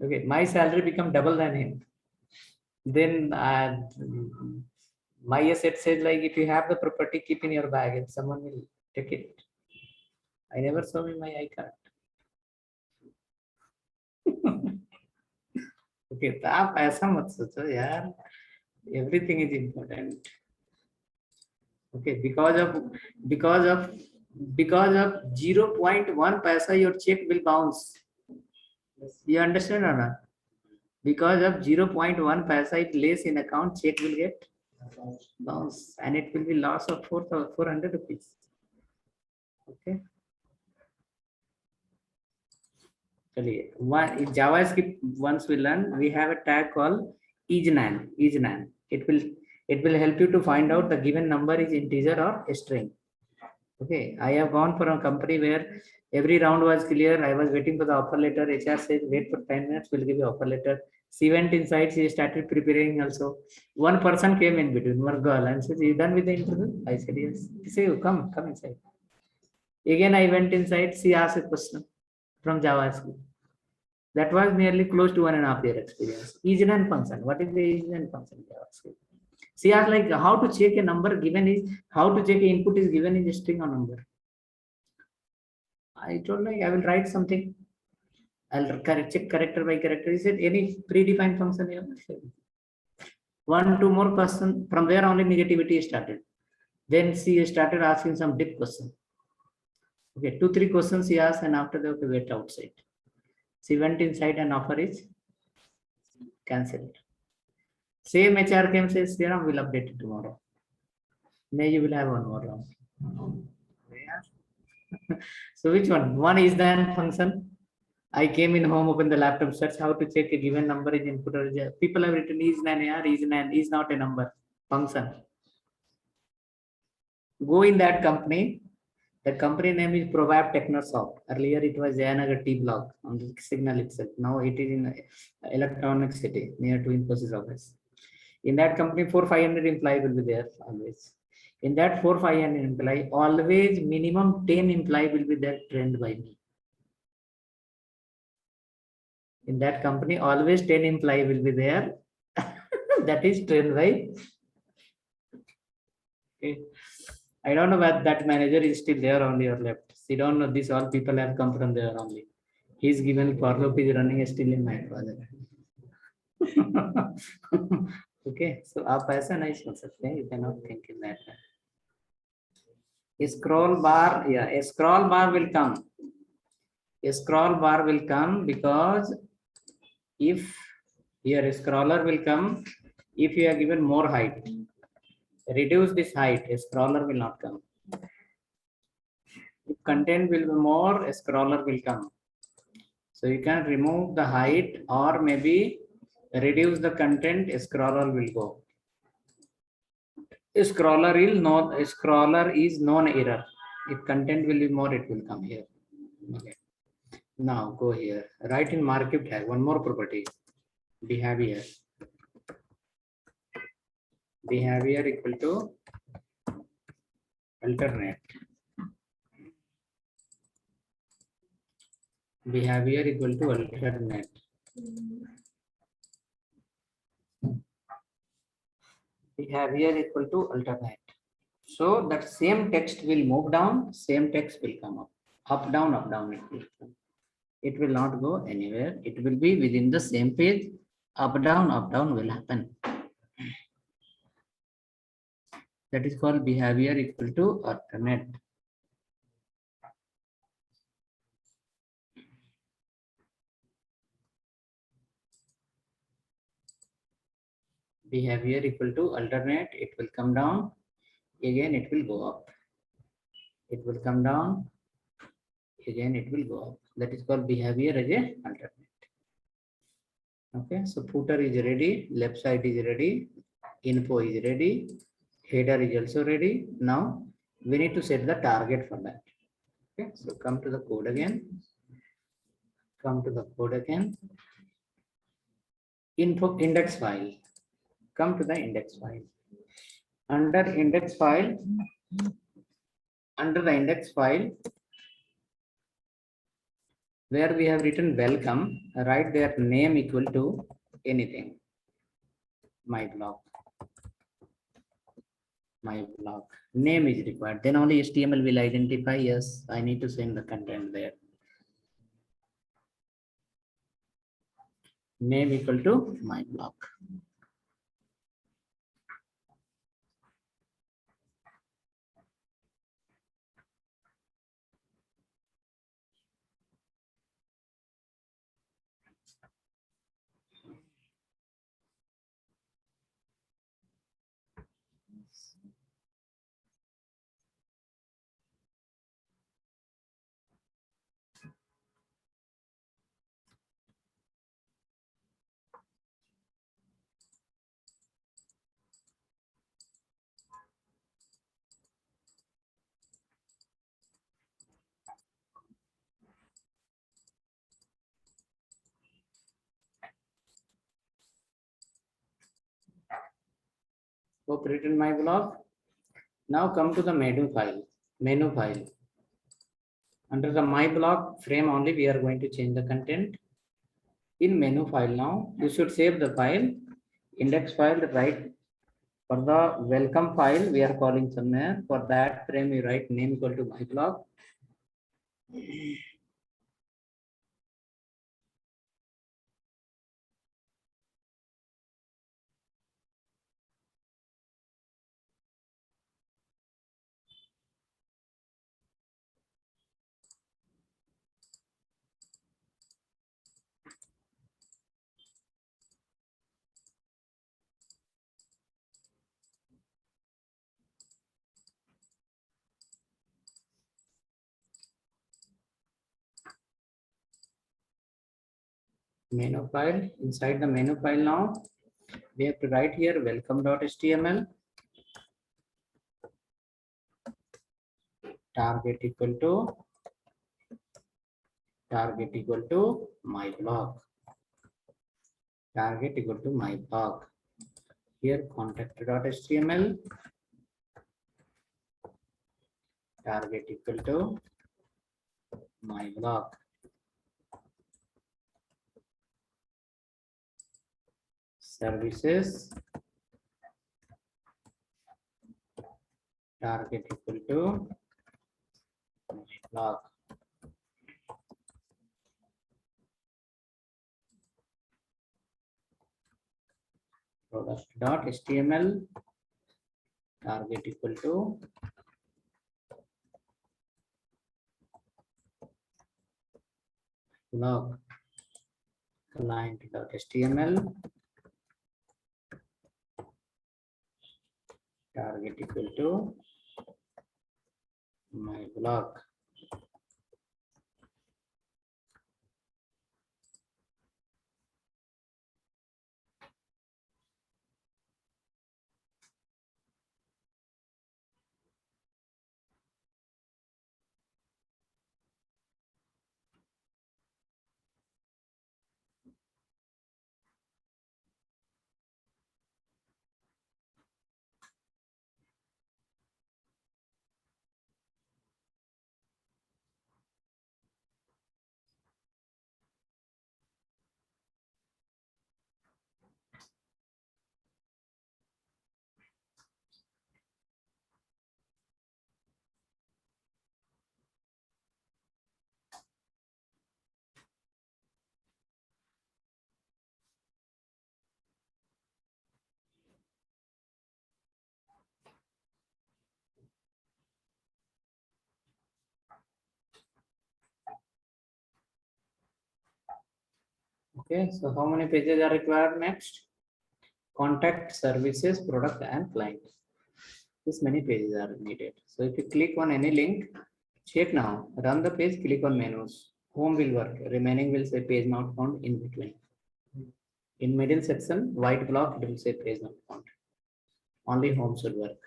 A: Okay. My salary become double than him. Then my asset says like, if you have the property, keep in your bag and someone will take it. I never saw me my iCard. Okay, तो आप ऐसा मत सोचो यार. Everything is important. Okay, because of 0.1 paisa your check will bounce. You understand or not? Because of 0.1 paisa it lays in account, check will get bounce and it will be loss of 400 rupees. Okay. One in JavaScript, once we learn, we have a tag called isNaN. It will help you to find out the given number is integer or a string. Okay, I have gone for a company where every round was clear. I was waiting for the offer letter. HR said, wait for 10 minutes, we'll give you offer letter. She went inside, she started preparing also. One person came in between, one girl, and said, you done with the interview? I said, yes. She said, come inside. Again, I went inside, she asked a question from JavaScript. That was nearly close to 1.5 year experience. isNaN function. What is the isNaN function? JavaScript. She asked like how to check a number given is, how to check a input is given in a string or number. I told like I will write something. I'll check character by character. He said any predefined function here. 1-2 more questions. From there only negativity started. Then she started asking some deep question. Okay, 2-3 questions she asked, and after that, okay, wait outside. She went inside and offer is cancelled. Same HR came says, Seram will update it tomorrow. May you will have one more round. So which one? One is the function. I came in home, open the laptop, search how to check a given number is input or is. People have written isNaN is not a number function. Go in that company. The company name is Provab Technosoft. Earlier it was Jayanagar T Block on the signal itself. Now it is in Electronic City near to Infosys office. In that company, 400-500 employees will be there always. In that 400-500 employee, always minimum 10 employees will be there trained by me. In that company, always 10 employees will be there. That is trained by. Okay. I don't know whether that manager is still there only or left. She don't know this. All people have come from there only. He's given for loop is running still in my project. Okay, so आप ऐसा नहीं सोच सकते हैं. You cannot think in that way. Scroll bar, yeah, a scroll bar will come. A scroll bar will come because if here a scroller will come, if you are given more height, reduce this height, a scroller will not come. If content will be more, a scroller will come. So you can remove the height or maybe reduce the content, a scroller will go. A scroller is non-error. If content will be more, it will come here. Okay. Now go here. Write in markup tag one more property. Behavior. Behavior equal to alternate. Behavior equal to alternate. behavior equal to alternate. So that same text will move down, same text will come up, down, up, down. It will not go anywhere. It will be within the same page. Up, down will happen. That is called behavior equal to alternate. Behavior equal to alternate. It will come down. Again, it will go up. It will come down. Again, it will go up. That is called behavior as a alternate. Okay, so footer is ready. Left side is ready. Info is ready. Header is also ready. Now we need to set the target for that. Okay, so come to the code again. Come to the code again. Info index file. Come to the index file. Under index file, under the index file, where we have written welcome, write their name equal to anything. My blog. My blog. Name is required. Then only HTML will identify, yes, I need to send the content there. Name equal to my blog. Hope written my blog. Now come to the menu file. Menu file. Under the my blog frame only, we are going to change the content. In menu file now, you should save the file. Index file, right? For the welcome file, we are calling somewhere. For that frame, you write name equal to my blog. Menu file. Inside the menu file now, we have to write here welcome.html. Target equal to my blog. Target equal to my blog. Here contact.html. Target equal to my blog. Services. Target equal to my blog. Product.html. Target equal to blog. Client.html. Target equal to my blog. Okay, so how many pages are required next? Contact, services, product, and client. This many pages are needed. So if you click on any link, check now, run the page, click on menus. Home will work. Remaining will say page not found in between. In middle section, white block, it will say page not found. Only home should work.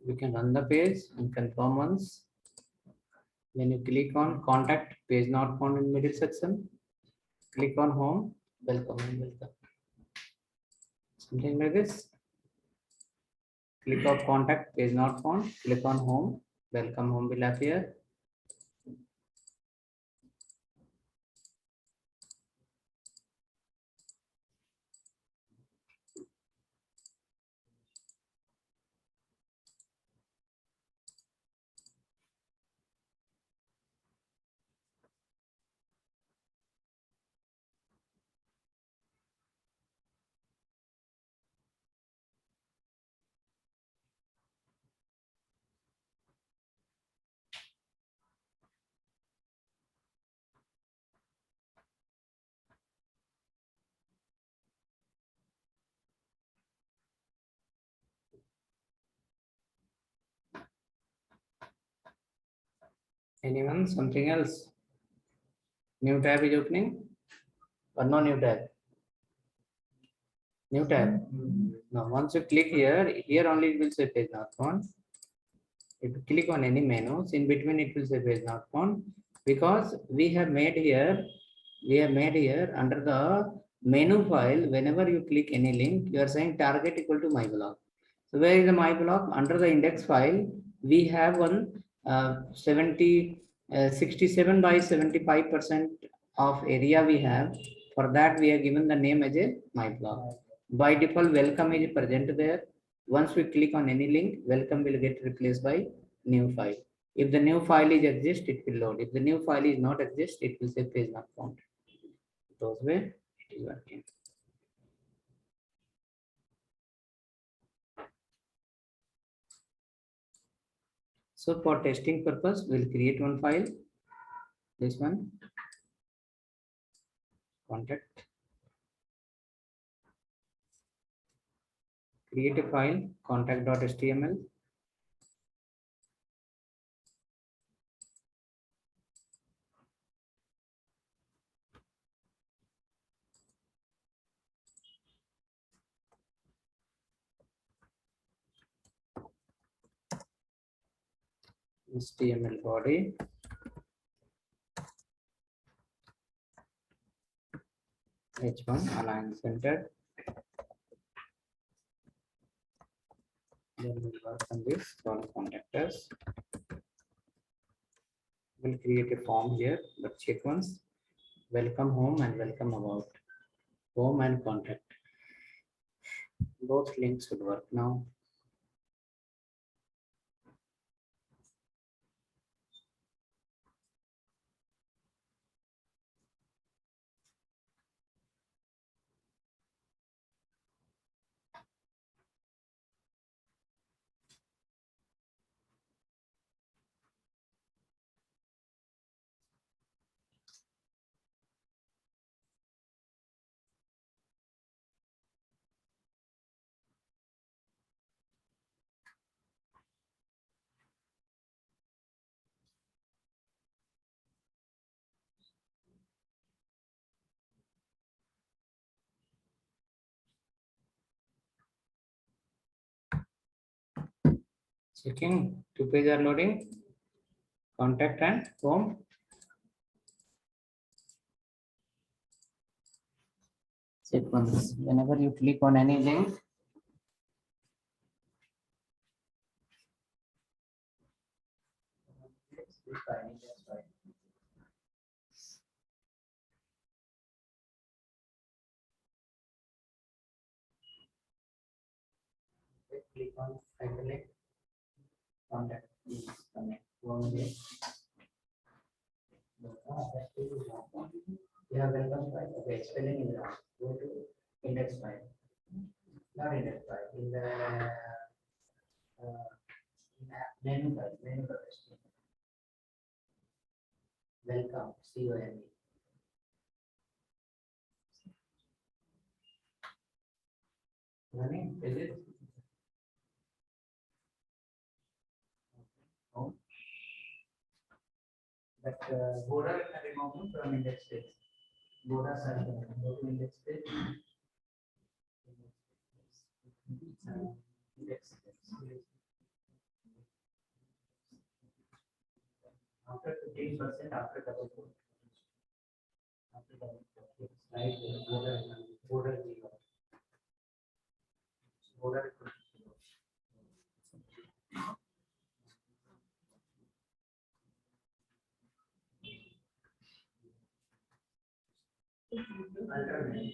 A: We can run the page and confirm once. When you click on contact, page not found in middle section, click on home, welcome and welcome. Something like this. Click on contact, page not found, click on home, welcome home will appear. Anyone, something else? New tab is opening or no new tab? New tab. Now, once you click here only it will say page not found. If you click on any menus, in between it will say page not found, because we have made here under the menu file, whenever you click any link, you are saying target equal to my block. So where is the my block? Under the index file, we have one 67 by 75% of area we have. For that, we have given the name as a my block. By default, welcome is present there. Once we click on any link, welcome will get replaced by new file. If the new file is exist, it will load. If the new file is not exist, it will say page not found. Those way it is working. So for testing purpose, we'll create one file. This one, contact. Create a file, contact.html. HTML body. H1 align center. Then we'll work on this column contactors. We'll create a form here, but check once. Welcome home and welcome about. Home and contact. Both links would work now. Checking, two pages are loading. Contact and home. Check once. Whenever you click on any link, It's fine. That's fine. Click on hyperlink. Contact is connect. One day. Yeah, welcome file. Okay, spelling is wrong. Go to index file. Not index file. In the menu bar. Welcome. COME. Running. Is it? No. But Boda remove from index page. Boda side. Go to index page. Index page. After 15%, after double quote. After double quote. Slide border 0. Border. Alternate.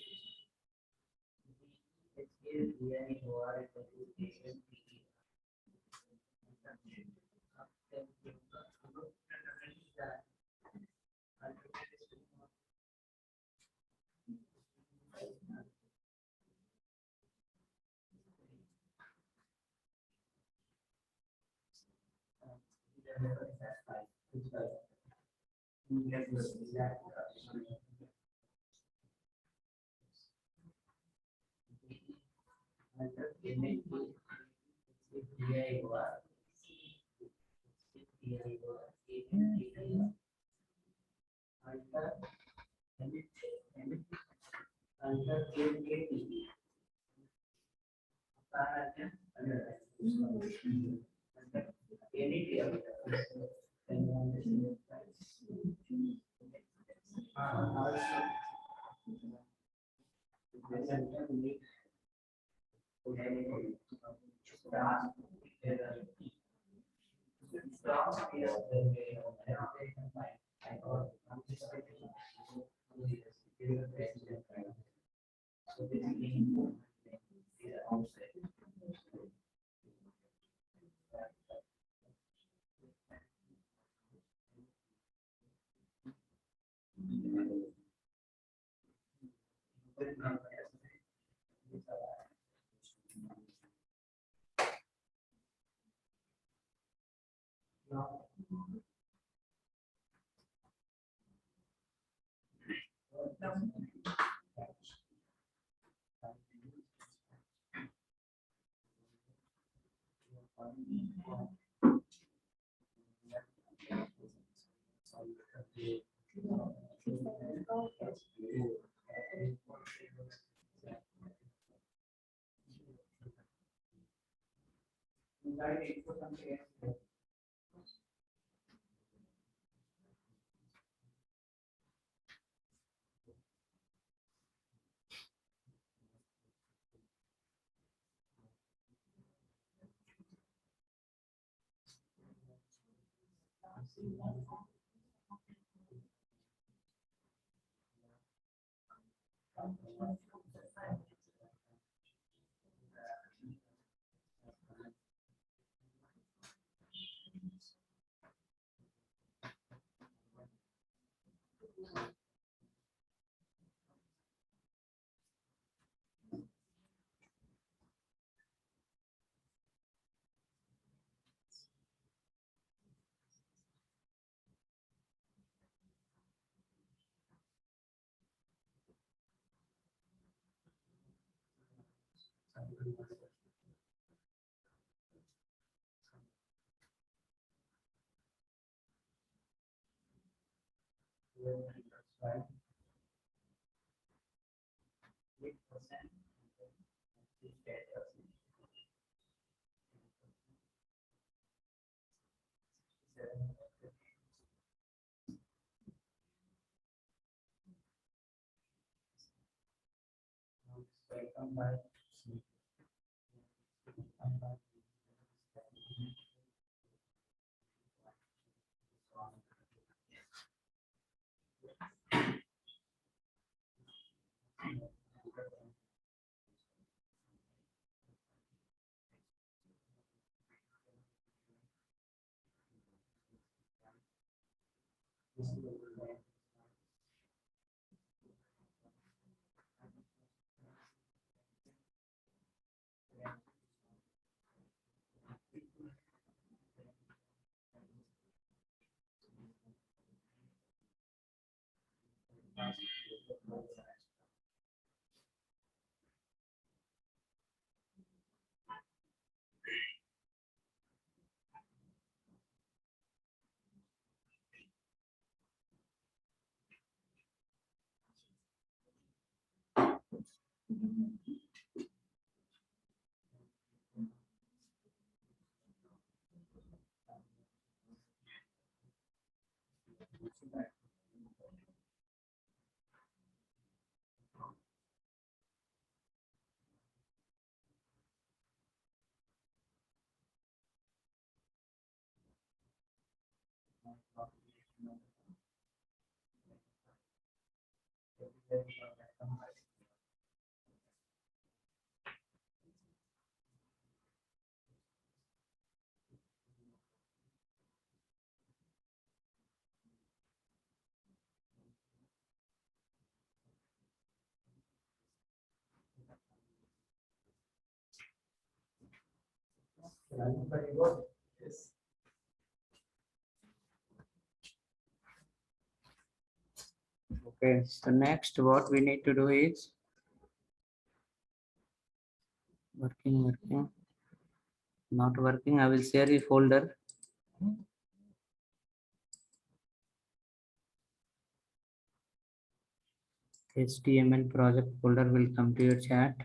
A: Okay, so next what we need to do is working, not working. I will share the folder. HTML project folder will come to your chat.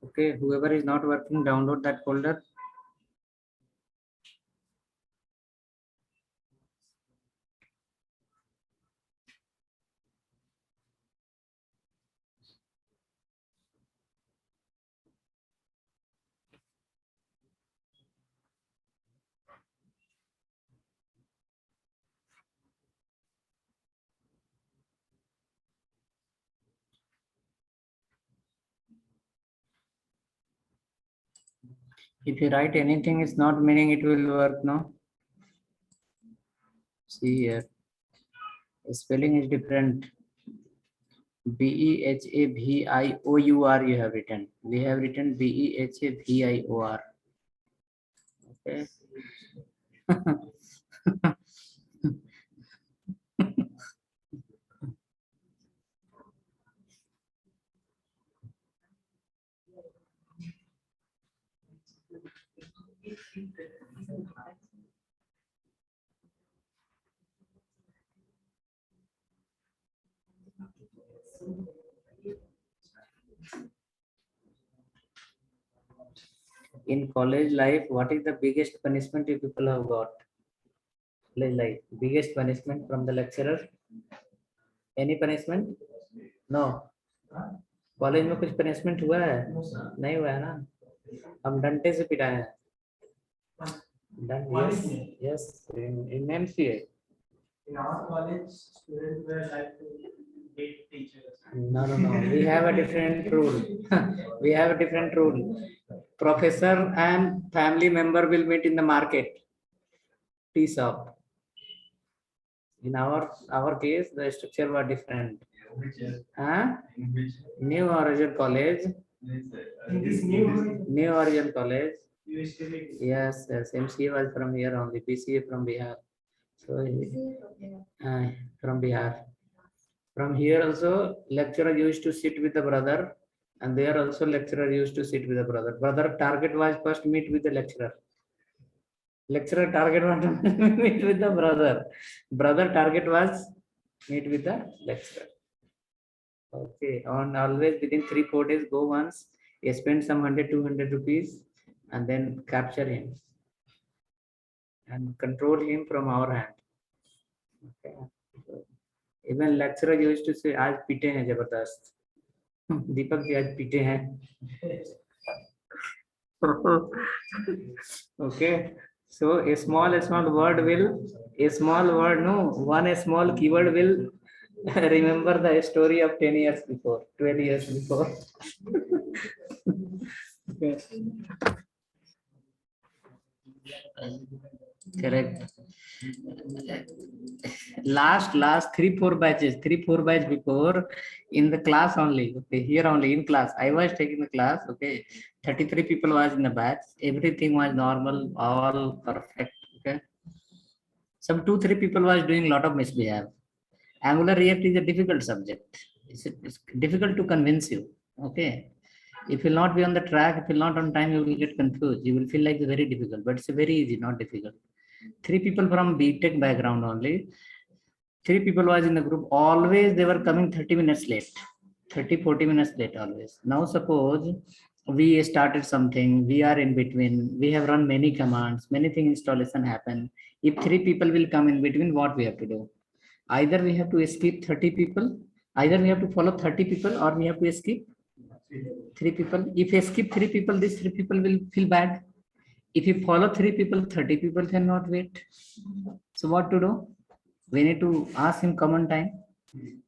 A: Okay, whoever is not working, download that folder. If you write anything, it's not meaning it will work, no? See here, the spelling is different. Behavior you have written. We have written Behavior. Okay. In college life, what is the biggest punishment you people have got? Like biggest punishment from the lecturer? Any punishment? No. College में कुछ punishment हुआ है? नहीं हुआ है ना? हम डंडे से पिटाए हैं. Yes, in MCA.
B: In our college, students were like to hate teachers.
A: No. We have a different rule. We have a different rule. Professor and family member will meet in the market. Tea shop. In our case, the structure was different. New Origin College.
B: In this
A: New Origin College.
B: you used to be
A: Yes. MCA was from here only. BCA from Bihar. So from Bihar. From here also, lecturer used to sit with the brother, and there also lecturer used to sit with the brother. Brother target was first meet with the lecturer. Lecturer target was to meet with the brother. Brother target was meet with the lecturer. Okay, on always within 3-4 days, go once, you spend some 100-200 rupees, and then capture him and control him from our hand. Okay. Even lecturer used to say, आज पीटे हैं जबरदस्त. दीपक जी आज पीटे हैं. Okay, so a small word will, one small keyword will Remember the story of 10 years before, 12 years before. Okay. Correct. Last 3 4 batches before, in the class only. Okay, here only in class. I was taking the class. Okay, 33 people was in the batch. Everything was normal, all perfect. Okay. Some 2 3 people was doing a lot of misbehave. Angular React is a difficult subject. It's difficult to convince you. Okay. If you'll not be on the track, if you're not on time, you will get confused. You will feel like it's very difficult, but it's very easy, not difficult. 3 people from BTech background only. 3 people was in the group. Always they were coming 30 minutes late. 30 40 minutes late always. Now suppose we started something, we are in between, we have run many commands, many things installation happen. If 3 people will come in between, what we have to do? Either we have to escape 30 people, either we have to follow 30 people, or we have to escape 3 people. If you skip 3 people, these 3 people will feel bad. If you follow 3 people, 30 people cannot wait. So what to do? We need to ask him come on time.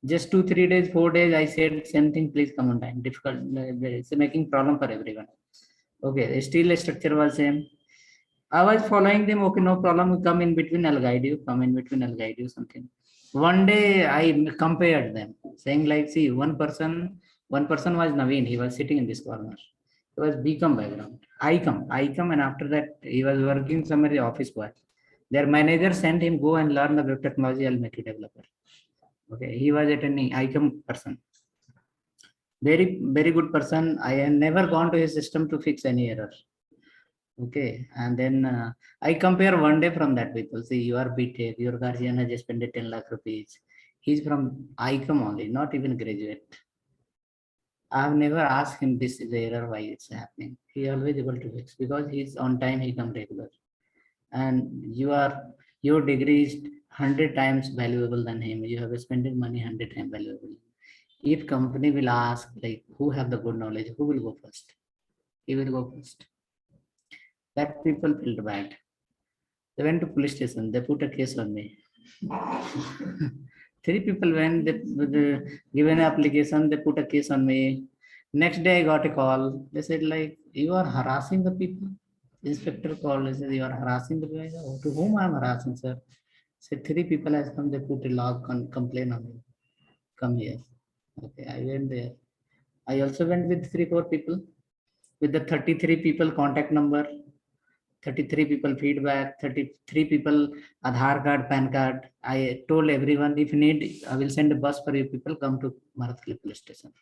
A: Just 2 3 days, 4 days, I said same thing, please come on time. Difficult, it's making problem for everyone. Okay, still the structure was same. I was following them. Okay, no problem. Come in between, I'll guide you. Come in between, I'll guide you something. One day I compared them, saying like, see, one person was Naveen. He was sitting in this corner. He was BCom background. I come, and after that he was working somewhere in the office boy. Their manager sent him go and learn the web technology. I'll make you developer. Okay, he was attending ICOM person. Very good person. I have never gone to his system to fix any error. Okay, and then I compare one day from that people. See, you are BTech, your guardian has just spent 10 lakh rupees. He's from ICOM only, not even graduate. I've never asked him this is the error, why it's happening. He always able to fix because he's on time, he come regular. And your degree is 100 times valuable than him. You have spent money 100 times valuable. If company will ask like who have the good knowledge, who will go first? He will go first. That people felt bad. They went to police station. They put a case on me. 3 people went. They given an application. They put a case on me. Next day I got a call. They said like you are harassing the people. Inspector called. He said you are harassing the people. To whom I am harassing, sir? Said 3 people has come. They put a log complaint on me. Come here. Okay, I went there. I also went with 3 4 people with the 33 people contact number. 33 people feedback, 33 people Aadhaar card, PAN card. I told everyone if need, I will send a bus for you people, come to Marathali police station.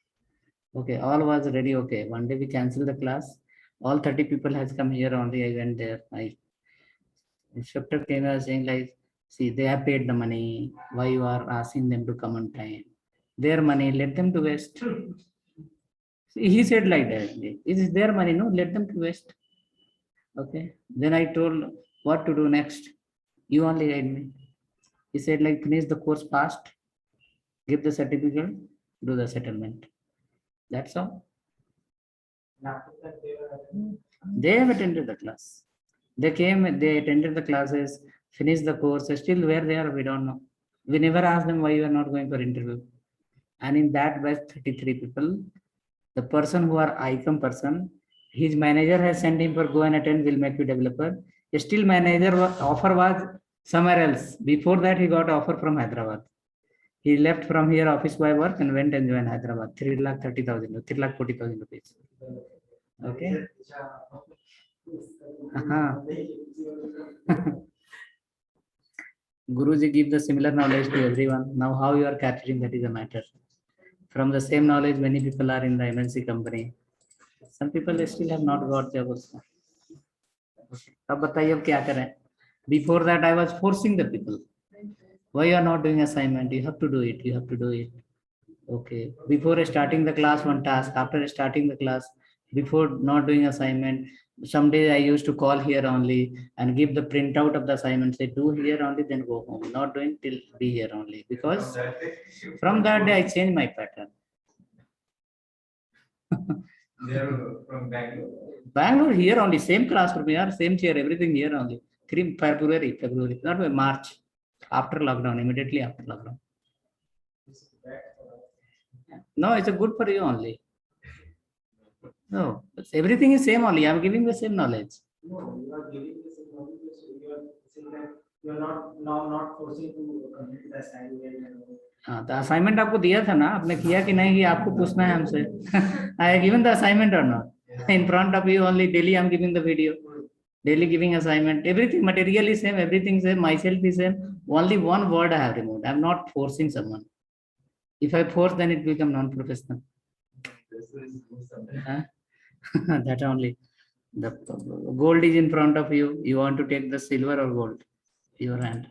A: Okay, all was ready. Okay, one day we cancelled the class. All 30 people has come here only. I went there. My instructor came and saying like, see, they have paid the money. Why you are asking them to come on time? Their money, let them to waste. He said like that. It is their money, no? Let them to waste. Okay. Then I told what to do next. You only guide me. He said like finish the course fast, give the certificate, do the settlement. That's all. They have attended the class. They came, they attended the classes, finished the course. Still where they are, we don't know. We never asked them why you are not going for interview. And in that batch, 33 people, the person who are ICOM person, his manager has sent him for go and attend, will make you developer. Still manager offer was somewhere else. Before that, he got offer from Hyderabad. He left from here office boy work and went and joined Hyderabad. 3,30,000, 3,40,000 rupees. Okay. Guruji give the similar knowledge to everyone. Now how you are capturing, that is a matter. From the same knowledge, many people are in the MNC company. Some people still have not got job also. अब बताइए अब क्या करें? Before that, I was forcing the people. Why you are not doing assignment? You have to do it. You have to do it. Okay. Before starting the class, one task. After starting the class, before not doing assignment, some days I used to call here only and give the printout of the assignment. Say do here only, then go home. Not doing till be here only. Because from that day I changed my pattern.
B: They're from Bangalore.
A: Bangalore here only, same classroom here, same chair, everything here only. February, not March, after lockdown, immediately after lockdown.
B: This is bad for us.
A: No, it's a good for you only. No, everything is same only. I'm giving the same knowledge.
B: No, you are giving this knowledge, so you are saying that you are not forcing to complete the assignment and all.
A: हाँ तो assignment आपको दिया था ना, आपने किया कि नहीं, कि आपको पूछना है हमसे. आई गिवन द असाइनमेंट और not in front of you only. Daily I am giving the video, daily giving assignment, everything material is same, everything same, myself is same, only one word I have removed. I am not forcing someone. If I force, then it become non-professional. That only. The gold is in front of you, you want to take the silver or gold, your hand.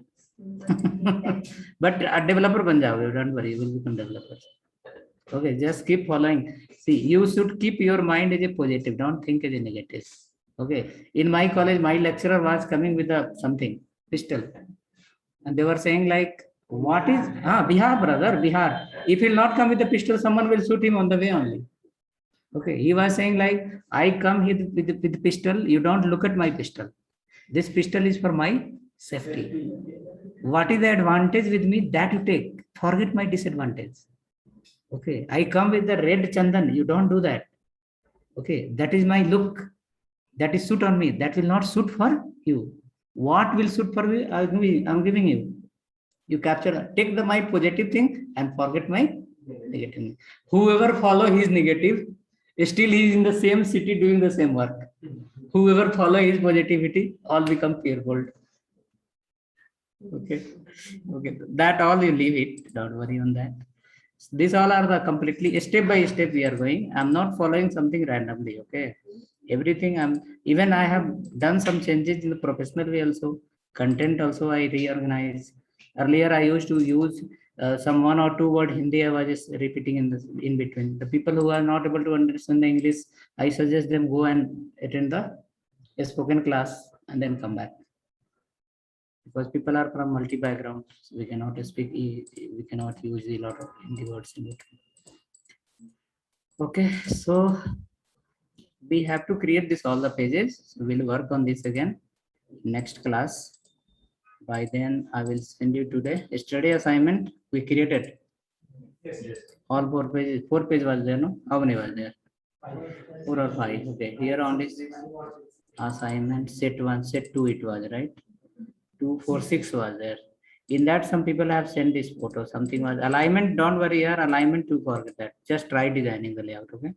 A: But a developer ban jaoge, don't worry, you will become developer. Okay, just keep following. See, you should keep your mind as a positive, don't think as a negative. Okay, in my college, my lecturer was coming with a something pistol, and they were saying like, what is Bihar, brother, Bihar. If he'll not come with a pistol, someone will shoot him on the way only. Okay, he was saying like, I come here with pistol, you don't look at my pistol. This pistol is for my safety. What is the advantage with me, that you take, forget my disadvantage. Okay, I come with the red chandan, you don't do that. Okay, that is my look, that is suit on me, that will not suit for you. What will suit for you, I'm giving you. You capture, take the my positive thing and forget my negative thing. Whoever follow his negative, still he is in the same city doing the same work. Whoever follow his positivity, all become fearful. Okay, okay, that all you leave it, don't worry on that. These all are the completely step by step we are going. I'm not following something randomly. Okay, everything even I have done some changes in the professional way also. Content also I reorganize. Earlier I used to use some 1 or 2 word Hindi I was just repeating in between. The people who are not able to understand the English, I suggest them go and attend the spoken class and then come back. Because people are from multi backgrounds, so we cannot speak, we cannot use a lot of Hindi words in between. Okay, so we have to create this all the pages. So we'll work on this again next class. By then I will send you today a study assignment we created.
B: Yes.
A: All 4 pages. 4 pages was there, no? How many was there? 4 or 5. Okay, here on this assignment set 1, set 2 it was, right? 2, 4, 6 was there. In that some people have sent this photo, something was alignment. Don't worry here, alignment to forget that. Just try designing the layout. Okay.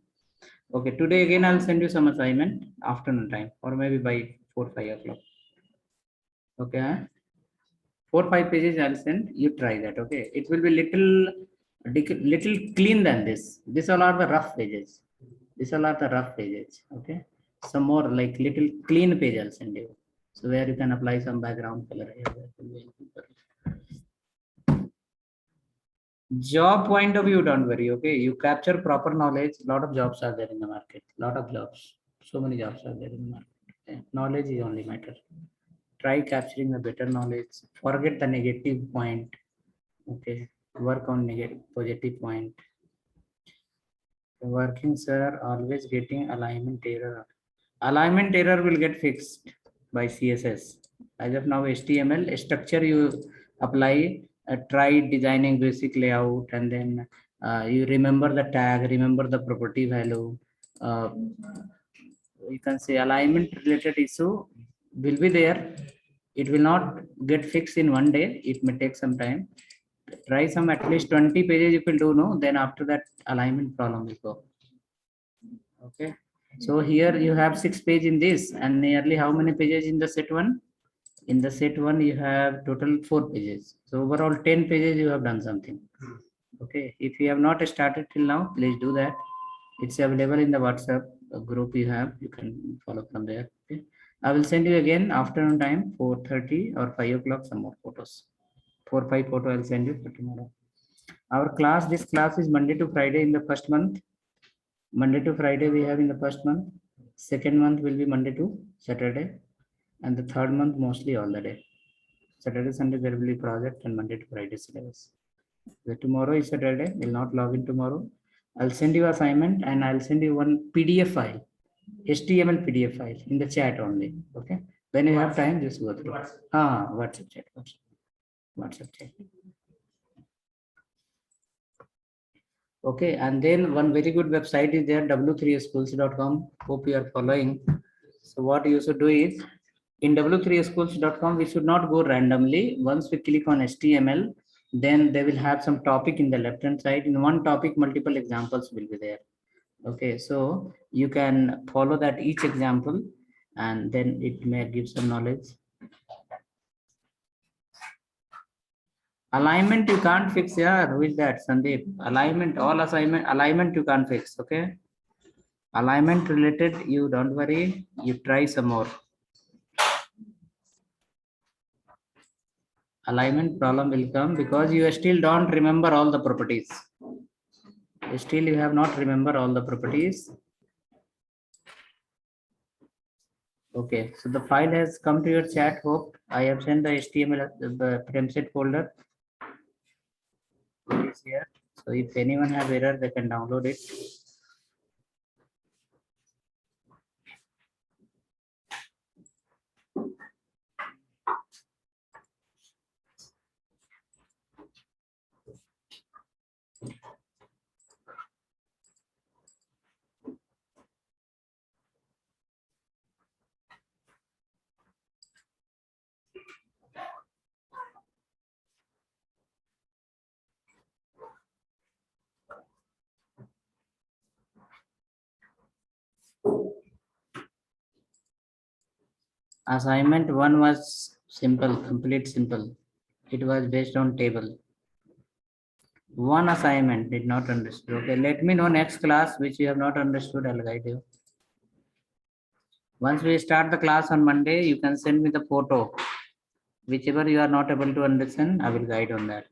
A: Okay, today again I'll send you some assignment afternoon time, or maybe by 4, 5 o'clock. Okay, 4, 5 pages I'll send, you try that. Okay, it will be little clean than this. These all are the rough pages. These all are the rough pages. Okay, some more like little clean page I'll send you. So where you can apply some background color here. Job point of view, don't worry. Okay, you capture proper knowledge. A lot of jobs are there in the market. Lot of jobs. So many jobs are there in the market. Okay? Knowledge is only matter. Try capturing the better knowledge. Forget the negative point. Okay, work on negative, positive point. The working sir always getting alignment error. Alignment error will get fixed by CSS. As of now, HTML structure you apply, try designing basic layout, and then you remember the tag, remember the property value. You can say alignment related issue will be there. It will not get fixed in one day. It may take some time. Try some at least 20 pages if you do know, then after that alignment problem will go. Okay. So here you have 6 pages in this, and nearly how many pages in the set 1? In the set 1 you have total 4 pages. So overall 10 pages you have done something. Okay, if you have not started till now, please do that. It's available in the WhatsApp group you have. You can follow from there. Okay, I will send you again afternoon time 4:30 or 5 o'clock some more photos. 4, 5 photo I'll send you for tomorrow. Our class, this class is Monday to Friday in the first month. Monday to Friday we have in the first month. Second month will be Monday to Saturday, and the third month mostly all the day. Saturday, Sunday there will be project, and Monday to Friday syllabus. So tomorrow is Saturday. Will not log in tomorrow. I'll send you assignment, and I'll send you one PDF file, HTML PDF file in the chat only. Okay. When you have time, just go through. WhatsApp chat. WhatsApp chat. Okay, and then one very good website is there, w3schools.com. Hope you are following. So what you should do is, in w3schools.com, we should not go randomly. Once we click on HTML, then they will have some topic in the left hand side. In one topic, multiple examples will be there. Okay, so you can follow that each example, and then it may give some knowledge. Alignment you can't fix. Yeah, who is that? Sandeep. Alignment, all assignment, alignment you can't fix. Okay. Alignment related, you don't worry. You try some more. Alignment problem will come because you still don't remember all the properties. Still you have not remember all the properties. Okay, so the file has come to your chat. Hope I have sent the HTML template folder. It is here. So if anyone have error, they can download it. Assignment 1 was simple, complete simple. It was based on table. One assignment did not understood. Okay, let me know next class which you have not understood. I'll guide you. Once we start the class on Monday, you can send me the photo. Whichever you are not able to understand, I will guide on that.